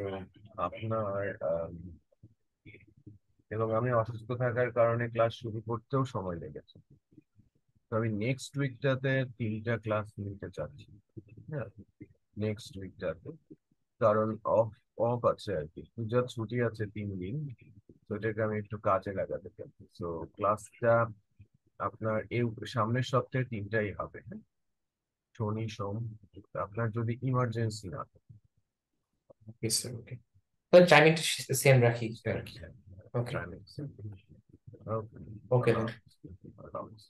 আপনার এবং আমি অসুস্থ থাকার কারণে ক্লাস শুরু করতেও সময় লেগেছে, তো আমি নেক্সট উইকটাতে 3টা ক্লাস নিতে চাচ্ছি, হ্যাঁ, নেক্সট উইকটাতে, কারণ অফ অফ আছে আর কি, পূজার ছুটি আছে 3 দিন, তো এটাকে আমি একটু কাজে লাগাতে চাই। তো ক্লাসটা আপনার এই সামনের সপ্তাহে 3টাই হবে, হ্যাঁ, শনি সোম, আপনার যদি ইমার্জেন্সি না থাকে। ওকে স্যার, ওকে। তাহলে টাইমিংটা সেম রাখি আর কি। হ্যাঁ, ওকে। হ্যাঁ, ওকে, ওকে আল্লাহ দেন। হাফেজ। আল্লাহ হাফেজ।